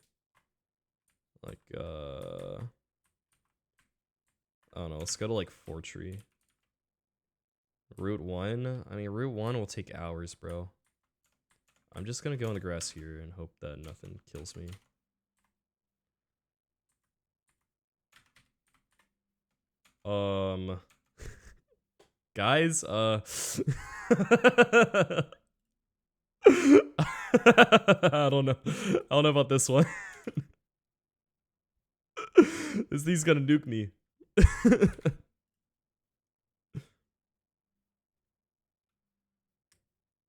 Speaker 1: Like, I don't know, let's go to like Fortree. Route 1? I mean, Route 1 will take hours, bro. I'm just gonna go in the grass here and hope that nothing kills me. Guys, I don't know. I don't know about this one. This thing's gonna nuke me.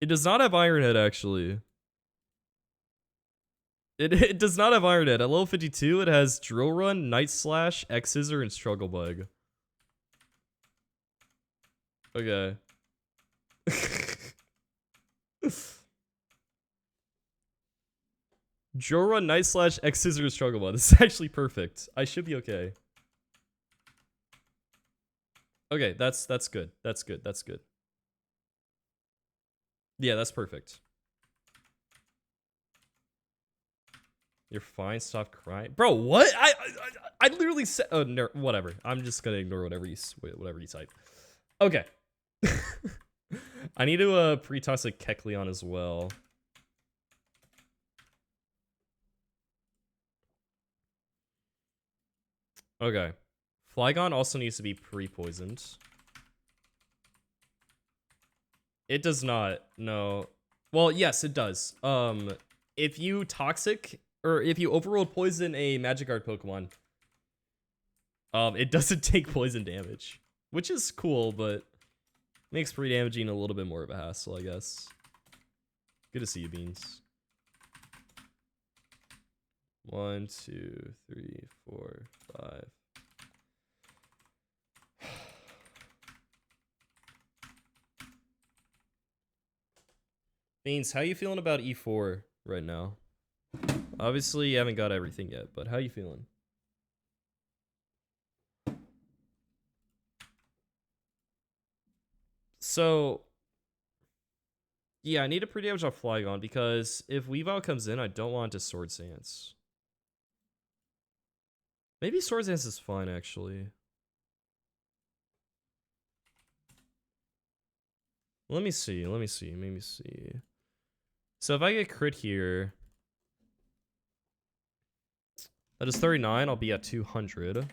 Speaker 1: It does not have Iron Head, actually. It does not have Iron Head. At level 52, it has Drill Run, Night Slash, X Scissor, and Struggle Bug. Okay. Drill Run, Night Slash, X Scissor, and Struggle Bug. This is actually perfect. I should be okay. Okay, that's good. That's good. That's good. Yeah, that's perfect. You're fine. Stop crying, bro. What? I literally said. Oh, no, whatever. I'm just gonna ignore whatever you type. Okay. I need to pre-toxic Kecleon as well. Okay. Flygon also needs to be pre-poisoned. It does not. No. Well, yes, it does. If you toxic or if you overrode poison a Magikarp Pokemon, it doesn't take poison damage, which is cool, but makes pre-damaging a little bit more of a hassle, I guess. Good to see you, Beans. 1, 2, 3, 4, 5. Beans, how you feeling about E4 right now? Obviously, you haven't got everything yet, but how you feeling? So, yeah, I need to pre-damage off Flygon because if Weavile comes in, I don't want to Swords Dance. Maybe Swords Dance is fine, actually. Let me see. So if I get crit here, that is 39. I'll be at 200.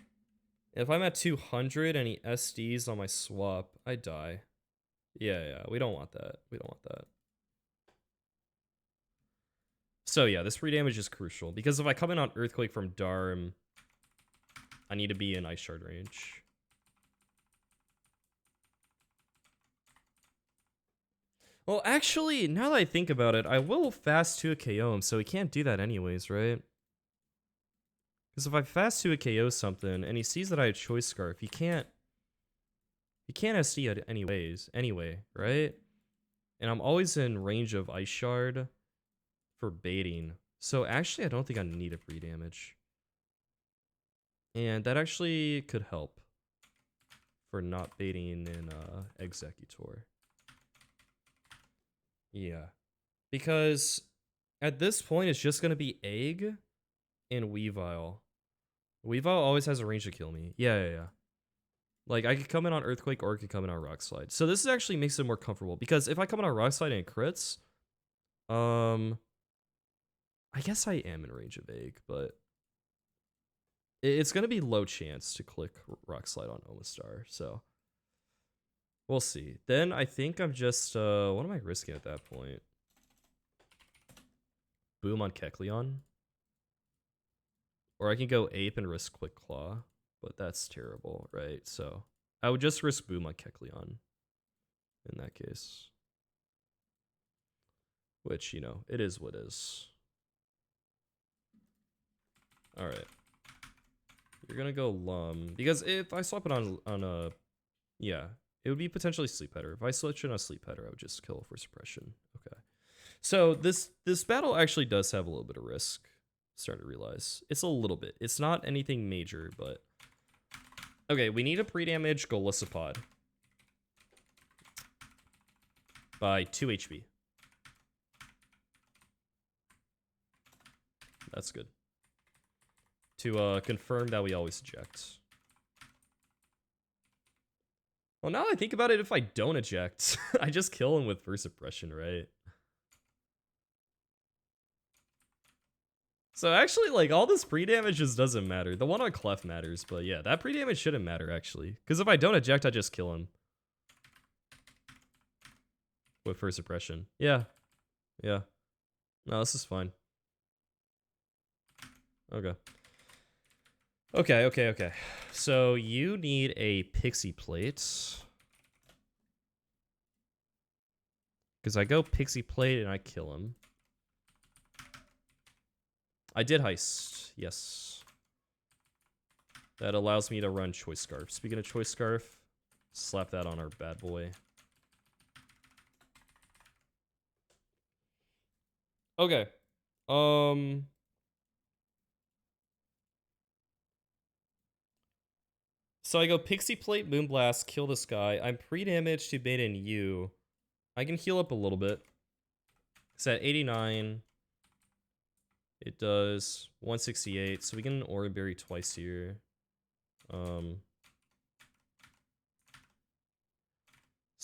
Speaker 1: If I'm at 200 and he SDs on my swap, I die. Yeah, we don't want that. So yeah, this free damage is crucial because if I come in on Earthquake from Darm, I need to be in Ice Shard range. Well, actually, now that I think about it, I will fast 2 a KO him, so he can't do that anyways, right? Because if I fast 2 a KO something and he sees that I have Choice Scarf, he can't SD it anyway, right? And I'm always in range of Ice Shard for baiting. So actually, I don't think I need a free damage. And that actually could help for not baiting in Executor. Yeah. Because at this point, it's just going to be Egg and Weavile. Weavile always has a range to kill me. Yeah. Like, I could come in on Earthquake or I could come in on Rock Slide. So this actually makes it more comfortable. Because if I come in on Rock Slide and it crits, I guess I am in range of Egg, but it's going to be low chance to click Rock Slide on Omastar, so we'll see. Then I think I'm just, what am I risking at that point? Boom on Kecleon. Or I can go Ape and risk Quick Claw, but that's terrible, right? So I would just risk Boom on Kecleon in that case. Which, you know, it is what it is. Alright. You're gonna go Lum, because if I swap it on a, yeah, it would be potentially Sleep Header. If I switch in a Sleep Header, I would just kill for suppression. Okay. So this battle actually does have a little bit of risk. Starting to realize. It's a little bit. It's not anything major, but... Okay, we need a pre-damage Golisopod. By 2 HP. That's good. To confirm that we always eject. Well, now that I think about it, if I don't eject, I just kill him with First Suppression, right? So actually, like, all this pre-damage just doesn't matter. The one on Clef matters, but yeah, that pre-damage shouldn't matter, actually. Because if I don't eject, I just kill him. With First Suppression. Yeah. No, this is fine. Okay. So you need a Pixie Plate. Because I go Pixie Plate and I kill him. I did Heist, yes. That allows me to run Choice Scarf. Speaking of Choice Scarf, slap that on our bad boy. Okay. So I go Pixie Plate, Moonblast, kill this guy. I'm pre-damaged to bait in you. I can heal up a little bit. It's at 89. It does 168, so we get an Aura Berry twice here. So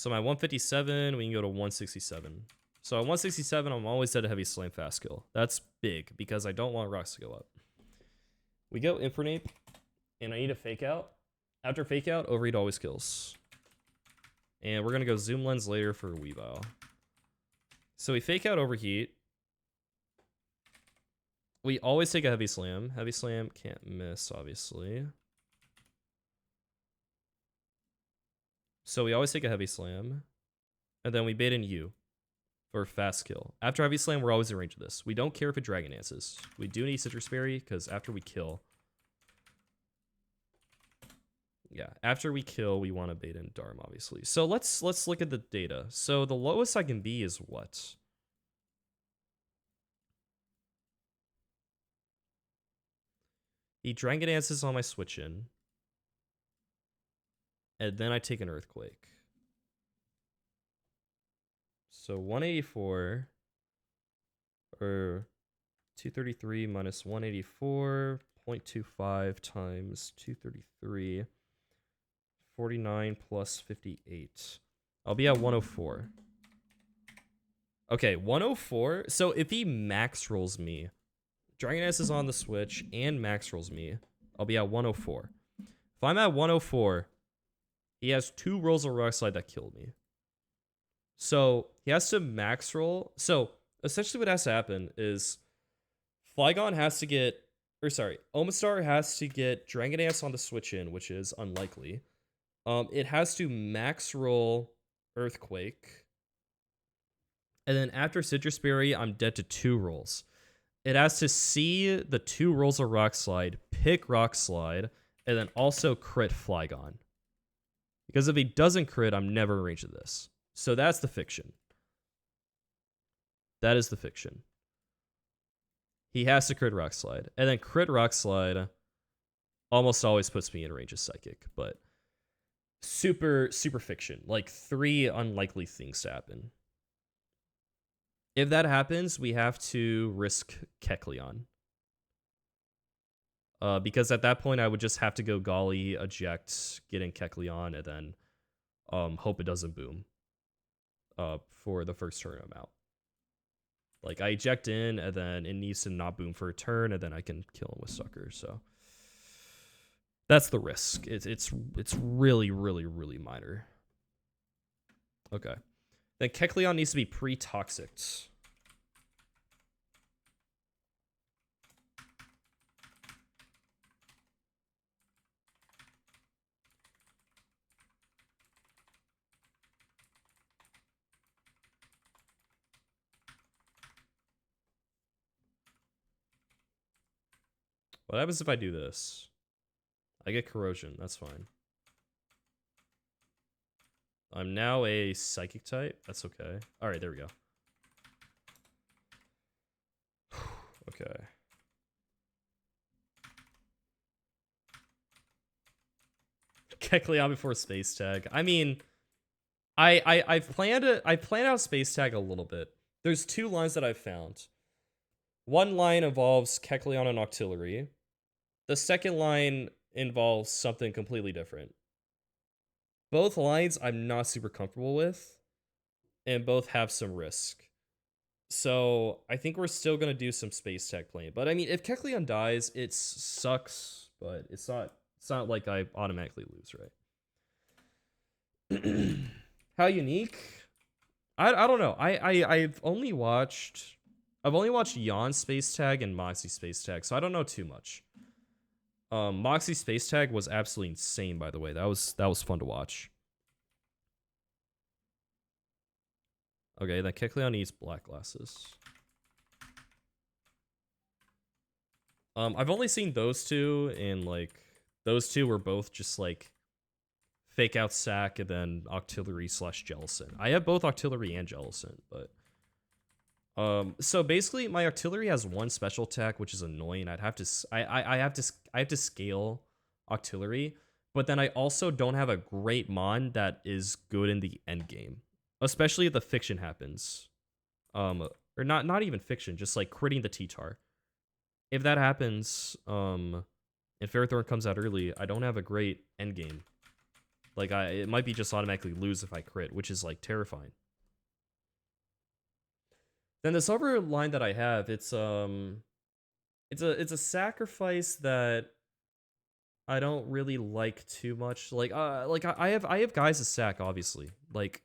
Speaker 1: my 157, we can go to 167. So at 167, I'm always at a Heavy Slam fast kill. That's big, because I don't want rocks to go up. We go Infernape, and I need a Fake Out. After Fake Out, Overheat always kills. And we're going to go Zoom Lens later for Weavile. So we Fake Out Overheat. We always take a Heavy Slam. Heavy Slam can't miss, obviously. So we always take a Heavy Slam. And then we bait in you for fast kill. After Heavy Slam, we're always in range of this. We don't care if it Dragon Dances. We do need Citrus Berry, because after we kill... Yeah, after we kill, we want to bait in Darm, obviously. So let's look at the data. So the lowest I can be is what? He Dragon Dances on my switch in. And then I take an Earthquake. So 184 or 233 minus 184, 0.25 times 233. 49 plus 58. I'll be at 104. Okay, 104. So if he max rolls me, Dragon Dance is on the switch and max rolls me, I'll be at 104. If I'm at 104, he has 2 rolls of Rock Slide that killed me. So he has to max roll. So essentially what has to happen is Flygon has to get, or sorry, Omastar has to get Dragon Dance on the switch in, which is unlikely. It has to max roll Earthquake. And then after Citrus Berry, I'm dead to 2 rolls. It has to see the 2 rolls of Rock Slide, pick Rock Slide, and then also crit Flygon. Because if he doesn't crit, I'm never in range of this. So that's the fiction. That is the fiction. He has to crit Rock Slide. And then crit Rock Slide almost always puts me in range of Psychic. But super, super fiction. Like 3 unlikely things to happen. If that happens, we have to risk Kecleon. Because at that point, I would just have to go Golly, eject, get in Kecleon, and then hope it doesn't boom for the first turn I'm out. Like, I eject in, and then it needs to not boom for a turn, and then I can kill him with Sucker, so... That's the risk. It's really, really, really minor. Okay. Then Kecleon needs to be pre-toxicked. What happens if I do this? I get Corrosion. That's fine. I'm now a Psychic type. That's okay. All right, there we go. Okay. Kecleon before Space Tag. I mean, I've planned out Space Tag a little bit. There's 2 lines that I've found. One line involves Kecleon and Octillery. The second line involves something completely different. Both lines I'm not super comfortable with, and both have some risk. So I think we're still gonna do some Space Tag playing. But I mean, if Kecleon dies, it sucks, but it's not like I automatically lose, right? How unique? I don't know. I've only watched Yawn Space Tag and Moxie Space Tag, so I don't know too much. Moxie Space Tag was absolutely insane, by the way. That was fun to watch. Okay, then Kecleon needs black glasses. I've only seen those 2, and like those 2 were both just like fake out Sack and then Octillery / Jellicent. I have both Octillery and Jellicent, but so basically my Octillery has 1 special attack, which is annoying. I have to scale Octillery, but then I also don't have a great Mon that is good in the end game, especially if the fiction happens. Or not even fiction, just like critting the T-Tar. If that happens, and Ferrothorn comes out early, I don't have a great end game. Like it might be just automatically lose if I crit, which is like terrifying. Then this other line that I have, it's a sacrifice that I don't really like too much. Like I have guys to sack, obviously. Like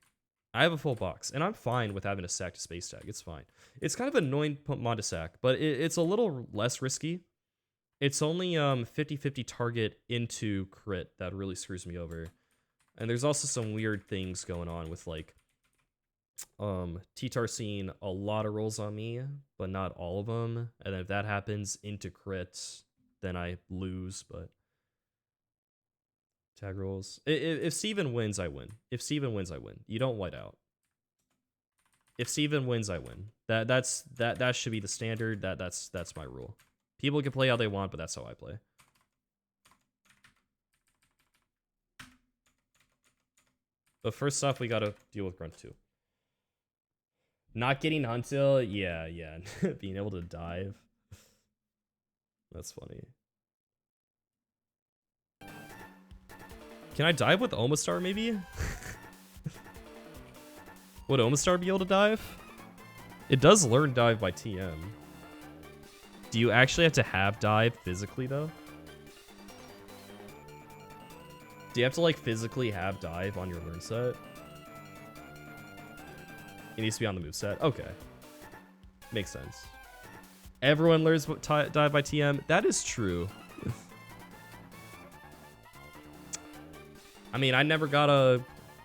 Speaker 1: I have a full box, and I'm fine with having a sack to Space Tag. It's fine. It's kind of annoying mod to sack, but it's a little less risky. It's only 50-50 target into crit that really screws me over. And there's also some weird things going on with like T-Tar seeing a lot of rolls on me, but not all of them. And if that happens into crits, then I lose, but tag rolls. If Steven wins, I win. If Steven wins, I win. You don't white out. If Steven wins, I win. That should be the standard. That's my rule. People can play how they want, but that's how I play. But first off, we gotta deal with Grunt 2. Not getting Huntil, yeah. Being able to dive. That's funny. Can I dive with Omastar, maybe? Would Omastar be able to dive? It does learn dive by TM. Do you actually have to have dive physically, though? Do you have to, like, physically have dive on your learn set? It needs to be on the moveset? Okay. Makes sense. Everyone learns die by TM. That is true. I mean, I never got a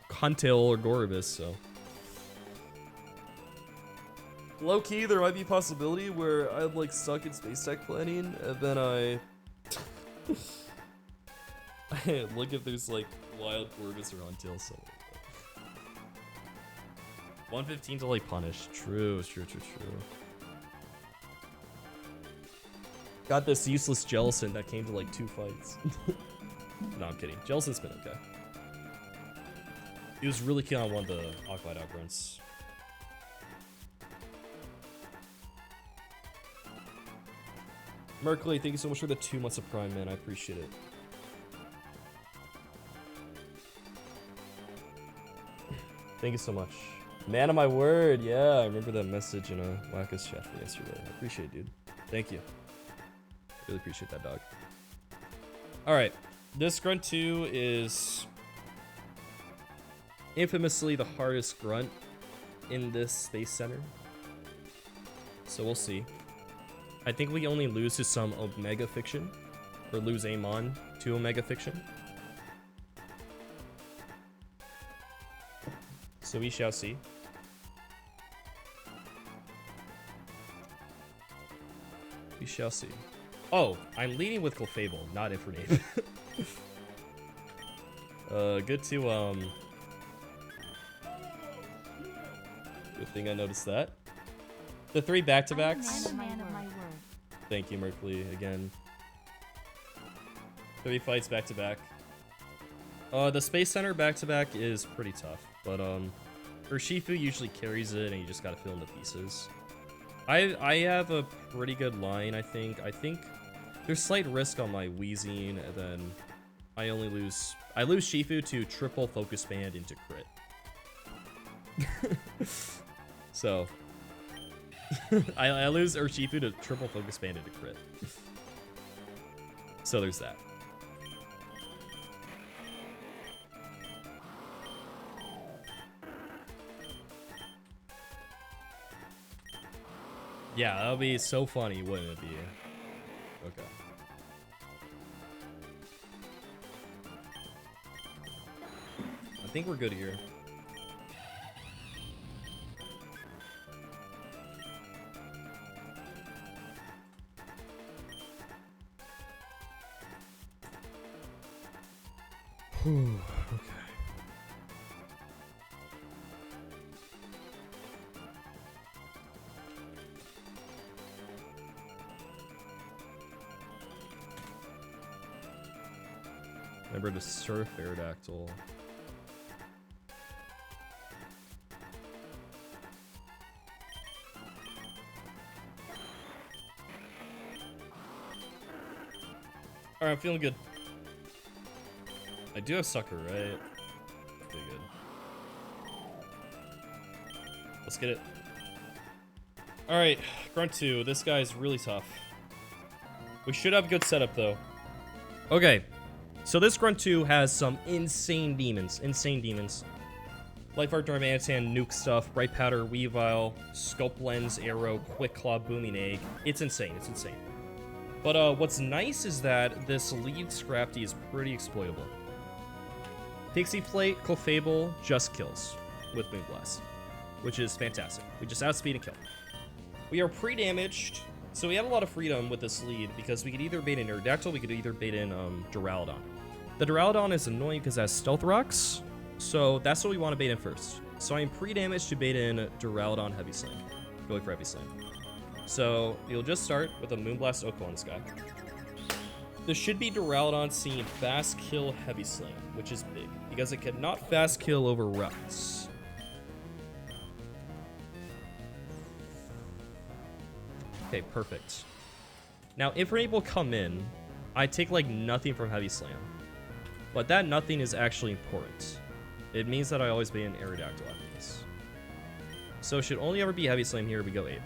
Speaker 1: Huntail or Goribus, so. Low-key, there might be a possibility where I'm, like, stuck in space tech planning, and then I look if there's, like, wild Goribus or Huntail somewhere. 115 to, like, punish. True. Got this useless Jellicent that came to, like, 2 fights. No, I'm kidding. Jellicent's been okay. He was really keen on one of the Occupied out Grunts. Merkley, thank you so much for the 2 months of Prime, man. I appreciate it. Thank you so much. Man of my word, yeah. I remember that message in a Wacka's chat for yesterday. I appreciate it, dude. Thank you. Really appreciate that, dog. Alright. This Grunt 2 is infamously the hardest Grunt in this Space Center. So we'll see. I think we only lose to some Omega Fiction, or lose Amon to Omega Fiction. So we shall see. We shall see. Oh, I'm leading with Clefable, not Infernape. Good to, good thing I noticed that. The 3 back-to-backs. Thank you, Merkley, again. 3 fights back-to-back. The Space Center back-to-back is pretty tough, but, Urshifu usually carries it, and you just gotta fill in the pieces. I have a pretty good line, I think. I think there's slight risk on my Weezing, and then I lose Shifu to triple Focus Band into crit. So I lose Urshifu to triple Focus Band into crit. So there's that. Yeah, that would be so funny, wouldn't it be? Okay. I think we're good here. Whew, okay. Remember to surf Aerodactyl. Alright, I'm feeling good. I do have Sucker, right? Pretty good. Let's get it. Alright, Grunt 2. This guy's really tough. We should have a good setup, though. Okay. So this Grunt 2 has some insane demons. Insane demons. Life Arc, Darmanitan, Nuke stuff, Bright Powder, Weavile, Scope Lens, Arrow, Quick Claw, Booming Egg. It's insane. It's insane. But what's nice is that this lead Scrafty is pretty exploitable. Pixie Plate, Clefable just kills with Moonblast, which is fantastic. We just outspeed and kill. We are pre-damaged, so we have a lot of freedom with this lead because we could either bait in Aerodactyl, we could either bait in Duraludon. The Duraludon is annoying because it has Stealth Rocks, so that's what we want to bait in first. So I'm pre-damaged to bait in Duraludon Heavy Slam, going for Heavy Slam. So you'll just start with a Moonblast Oko on this guy. This should be Duraludon seeing Fast Kill Heavy Slam, which is big, because it cannot Fast Kill over routes. Okay, perfect. Now, Infernape will come in. I take, like, nothing from Heavy Slam. But that nothing is actually important. It means that I always bait an Aerodactyl after this. So it should only ever be Heavy Slam here. We go 8.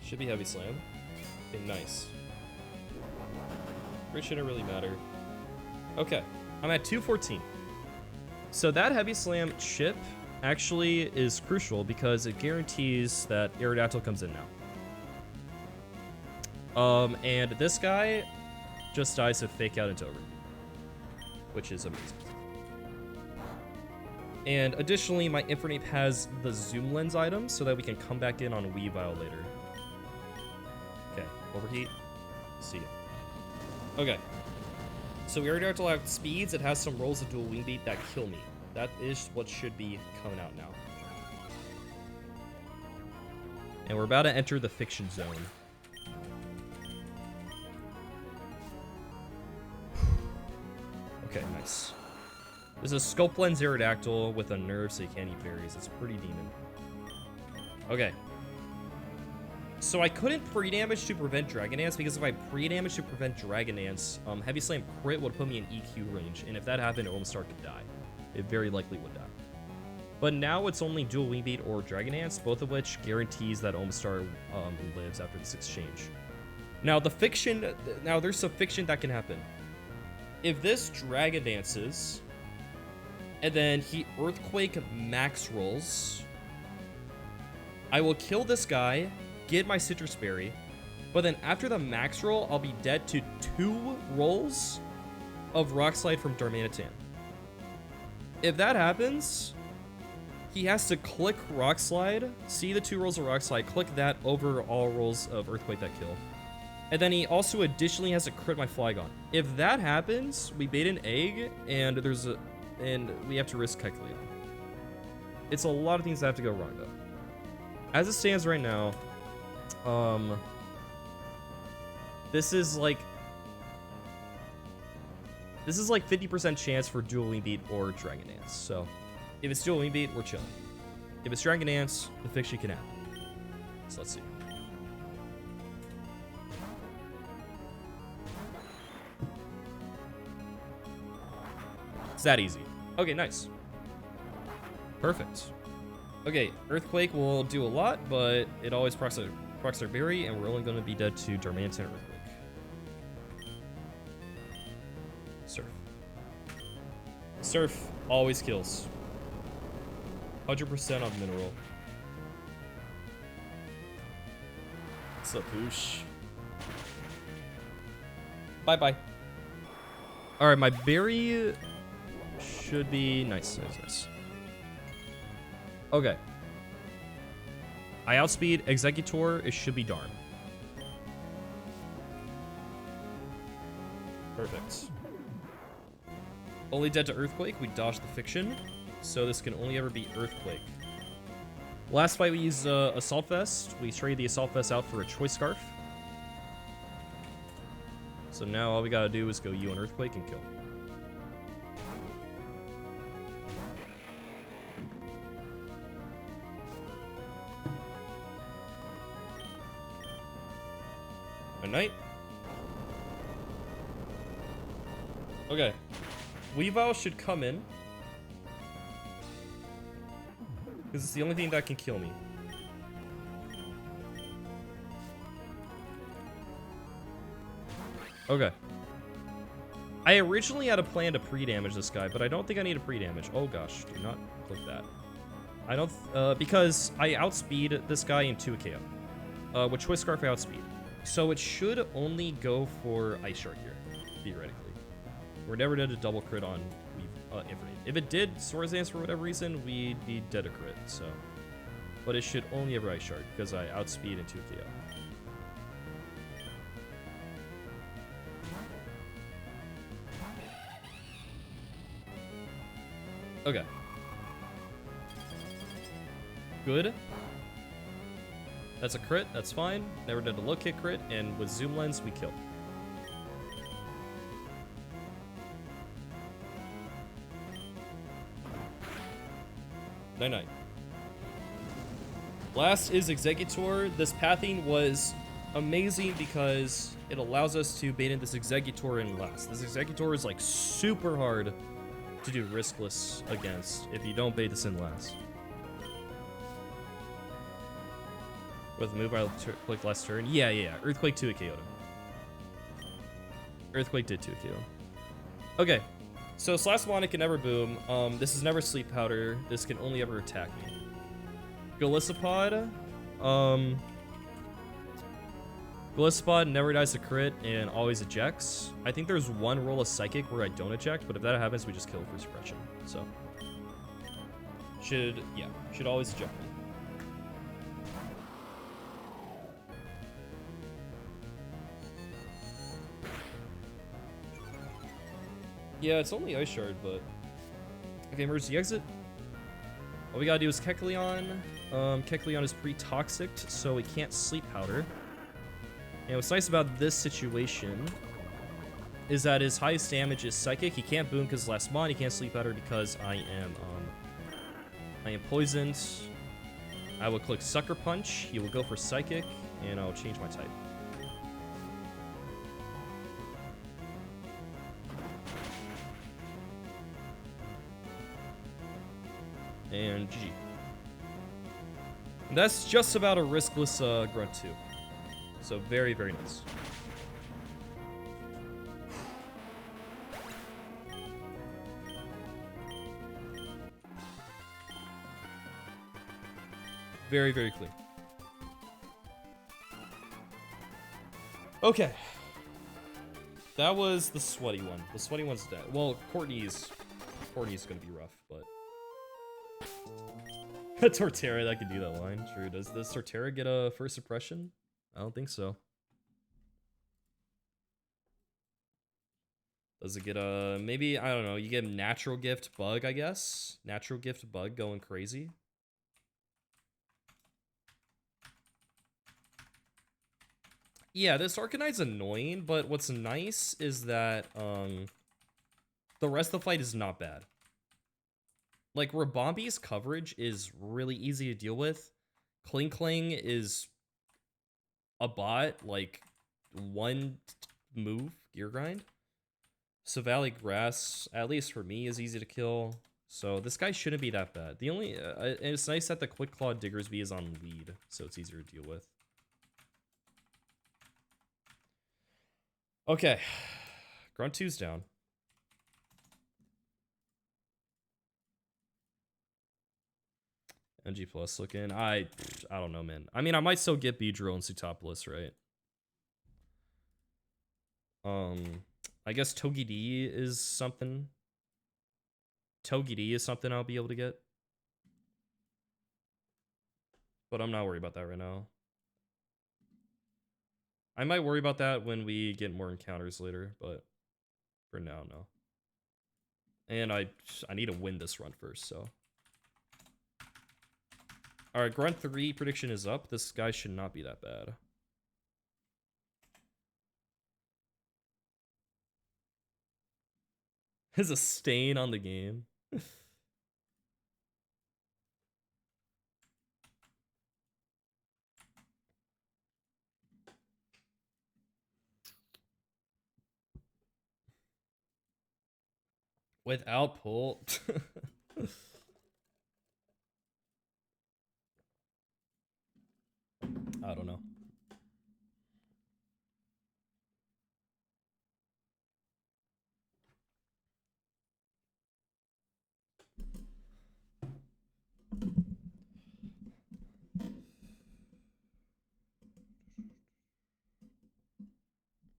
Speaker 1: Should be Heavy Slam. Okay, nice. Crit shouldn't really matter. Okay, I'm at 214. So that Heavy Slam chip actually is crucial because it guarantees that Aerodactyl comes in now. And this guy just dies to Fake Out into Overheat, which is amazing. And additionally, my Infernape has the Zoom Lens item so that we can come back in on Weavile later. Okay, Overheat. See ya. Okay. So Aerodactyl have speeds. It has some rolls of Dual Wing Beat that kill me. That is what should be coming out now. And we're about to enter the Fiction Zone. Okay, nice. This is Scope Lens Aerodactyl with a nerve so you can't eat berries. It's pretty demon. Okay. So I couldn't pre-damage to prevent Dragon Dance because if I pre-damage to prevent Dragon Dance, Heavy Slam crit would put me in EQ range, and if that happened, Omastar could die. It very likely would die. But now it's only Dual Wing Beat or Dragon Dance, both of which guarantees that Omastar lives after this exchange. Now the Fiction, there's some Fiction that can happen. If this Dragon Dances, and then he Earthquake max rolls, I will kill this guy, get my Citrus Berry, but then after the max roll, I'll be dead to 2 rolls of Rock Slide from Darmanitan. If that happens, he has to click Rock Slide, see the 2 rolls of Rock Slide, click that over all rolls of Earthquake that kill. And then he also additionally has to crit my Flygon. If that happens, we bait an egg, and we have to risk Kecleon. It's a lot of things that have to go wrong, though. As it stands right now, this is like 50% chance for Dual Wing Beat or Dragon Dance. So if it's Dual Wing Beat, we're chilling. If it's Dragon Dance, the Fiction can happen. So let's see. It's that easy. Okay, nice. Perfect. Okay, Earthquake will do a lot, but it always procs our berry, and we're only going to be dead to Darmanitan Earthquake. Surf. Surf always kills. 100% on mineral. What's up, Poosh? Bye-bye. Alright, my berry should be nice. Okay. I outspeed Executor. It should be Darn. Perfect. Only dead to Earthquake. We dodged the Fiction. So this can only ever be Earthquake. Last fight we used Assault Vest. We traded the Assault Vest out for a Choice Scarf. So now all we gotta do is go U on Earthquake and kill. Night. Okay. Weavile should come in. Because it's the only thing that can kill me. Okay. I originally had a plan to pre-damage this guy, but I don't think I need a pre-damage. Oh gosh, do not click that. I don't, because I outspeed this guy in 2 KO. With Choice Scarf, I outspeed. So it should only go for Ice Shard here, theoretically. We're never dead to double crit on Infinite. If it did Swords Dance for whatever reason, we'd be dead to crit, so. But it should only ever Ice Shard, because I outspeed in 2 KO. Okay. Good. That's a crit, that's fine. Never did a low kick crit, and with Zoom Lens, we kill. Night. Last is Executor. This pathing was amazing because it allows us to bait in this Executor in last. This Executor is like super hard to do riskless against if you don't bait this in last. With the move I clicked last turn. Yeah. Earthquake 2 KO'd him. Earthquake did 2 KO. Okay. So Slash Sonic can never boom. This is never sleep powder. This can only ever attack me. Golisopod. Golisopod never dies to crit and always ejects. I think there's one roll of Psychic where I don't eject, but if that happens, we just kill for suppression. So should always eject me. Yeah, it's only Ice Shard, but okay, emergency exit. All we gotta do is Kecleon. Kecleon is pretty toxic, so it can't sleep powder. And what's nice about this situation is that his highest damage is Psychic. He can't boom because last mon. He can't sleep powder because I am poisoned. I will click Sucker Punch. He will go for Psychic, and I'll change my type. And GG. And that's just about a riskless Grunt 2. So very, very nice. Very, very clean. Okay. That was the sweaty one. The sweaty one's dead. Well, Courtney's gonna be rough, but Torterra that could do that line. True. Does Torterra get a first suppression? I don't think so. Does it get a maybe? I don't know. You get natural gift bug, I guess. Natural gift bug going crazy. Yeah, this Arcanite's annoying, but what's nice is that the rest of the fight is not bad. Like, Rabombi's coverage is really easy to deal with. Kling Kling is a bot, like, one move, gear grind. So Valley Grass, at least for me, is easy to kill. So this guy shouldn't be that bad. The only, and it's nice that the Quick Claw Diggersby is on lead, so it's easier to deal with. Okay, Grunt 2's down. NG plus looking. I don't know, man. I mean, I might still get Beedrill and Sootopolis, right? I guess Togepi is something. Togepi is something I'll be able to get. But I'm not worried about that right now. I might worry about that when we get more encounters later, but for now, no. And I need to win this run first, so. Alright, Grunt 3 prediction is up. This guy should not be that bad. There's a stain on the game. Without pull. I don't know.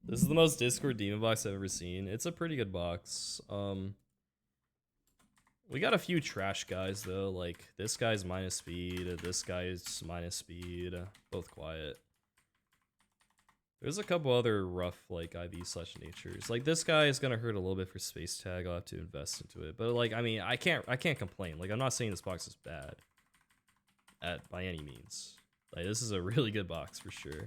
Speaker 1: This is the most Discord demon box I've ever seen. It's a pretty good box. We got a few trash guys though, like this guy's minus speed, this guy's minus speed, both quiet. There's a couple other rough like IV/natures. Like this guy is gonna hurt a little bit for space tag. I'll have to invest into it. But like I mean I can't complain. Like I'm not saying this box is bad by any means. Like this is a really good box for sure.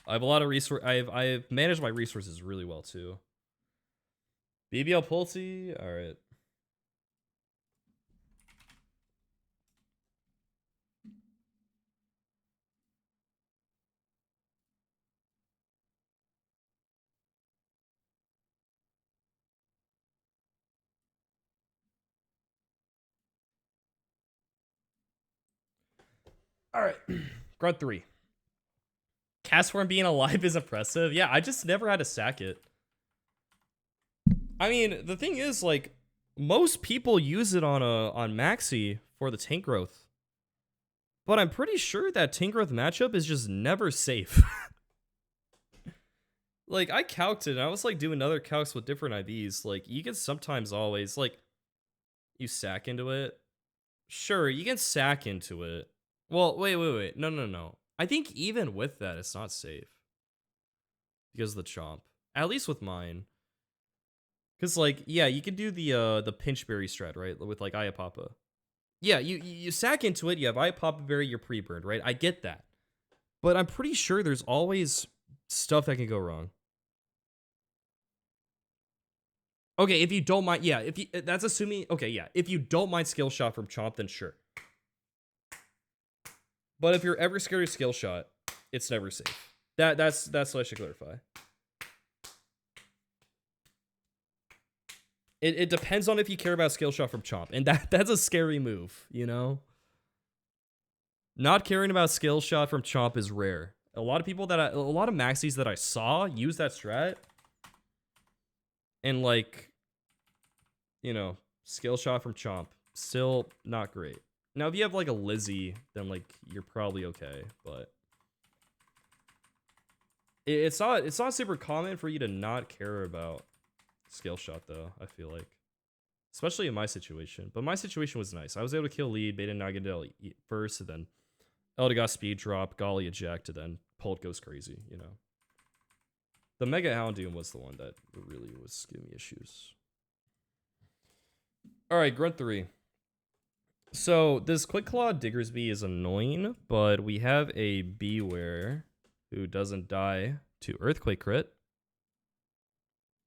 Speaker 1: I have a lot of I've managed my resources really well too. BBL Pulte, alright. Alright. Grunt 3. Castform being alive is impressive. Yeah, I just never had to sack it. I mean, the thing is, like, Most people use it on Maxi for the tank growth. But I'm pretty sure that tank growth matchup is just never safe. Like, I calced it, and I was, like, doing other calcs with different IVs. Like, you can sometimes always, like, you sack into it. Sure, you can sack into it. Well, wait. No. I think even with that, it's not safe. Because of the chomp. At least with mine. Because, like, yeah, you can do the pinchberry strat, right? With, like, Ayapapa. Yeah, you sack into it, you have Ayapapa berry, you're pre-burned, right? I get that. But I'm pretty sure there's always stuff that can go wrong. Okay, if you don't mind, yeah, if you, that's assuming, okay, yeah, if you don't mind skill shot from Chomp, then sure. But if you're ever scared of skill shot, it's never safe. That's what I should clarify. It depends on if you care about skill shot from Chomp, and that's a scary move, you know? Not caring about skill shot from Chomp is rare. A lot of people a lot of maxis that I saw use that strat, and like, you know, skill shot from Chomp, still not great. Now, if you have like a Lizzie, then like you're probably okay, but it's not super common for you to not care about skill shot though. I feel like, especially in my situation. But my situation was nice. I was able to kill lead, bait in Nagadel first, and then Elder got speed drop, Golly eject, and then Pult goes crazy. You know, the Mega Houndoom was the one that really was giving me issues. All right, Grunt 3. So this Quick Claw Diggersby is annoying, but we have a Beware who doesn't die to Earthquake crit,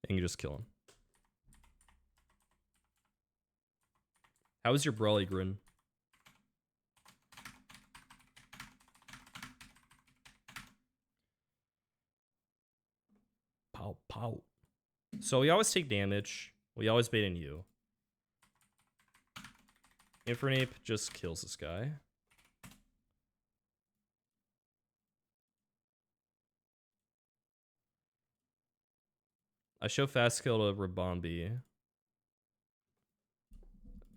Speaker 1: and you just kill him. How is your Brawly, Grin? Pow. So we always take damage. We always bait in you. Infernape just kills this guy. I show fast kill to Rabombi.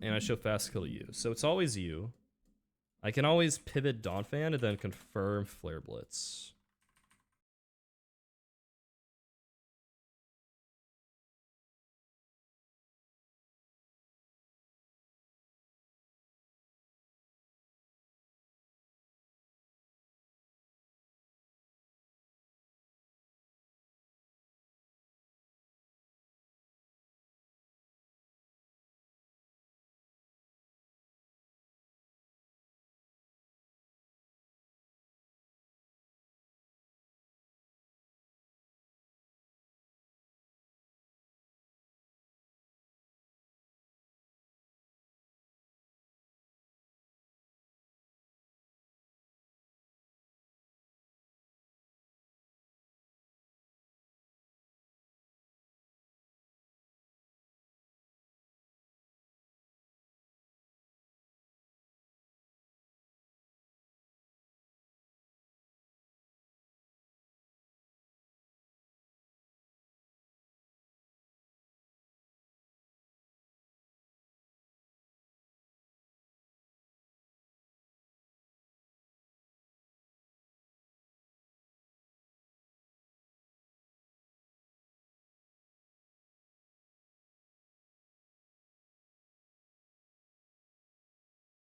Speaker 1: And I show fast kill to you. So it's always you. I can always pivot Donphan and then confirm Flare Blitz.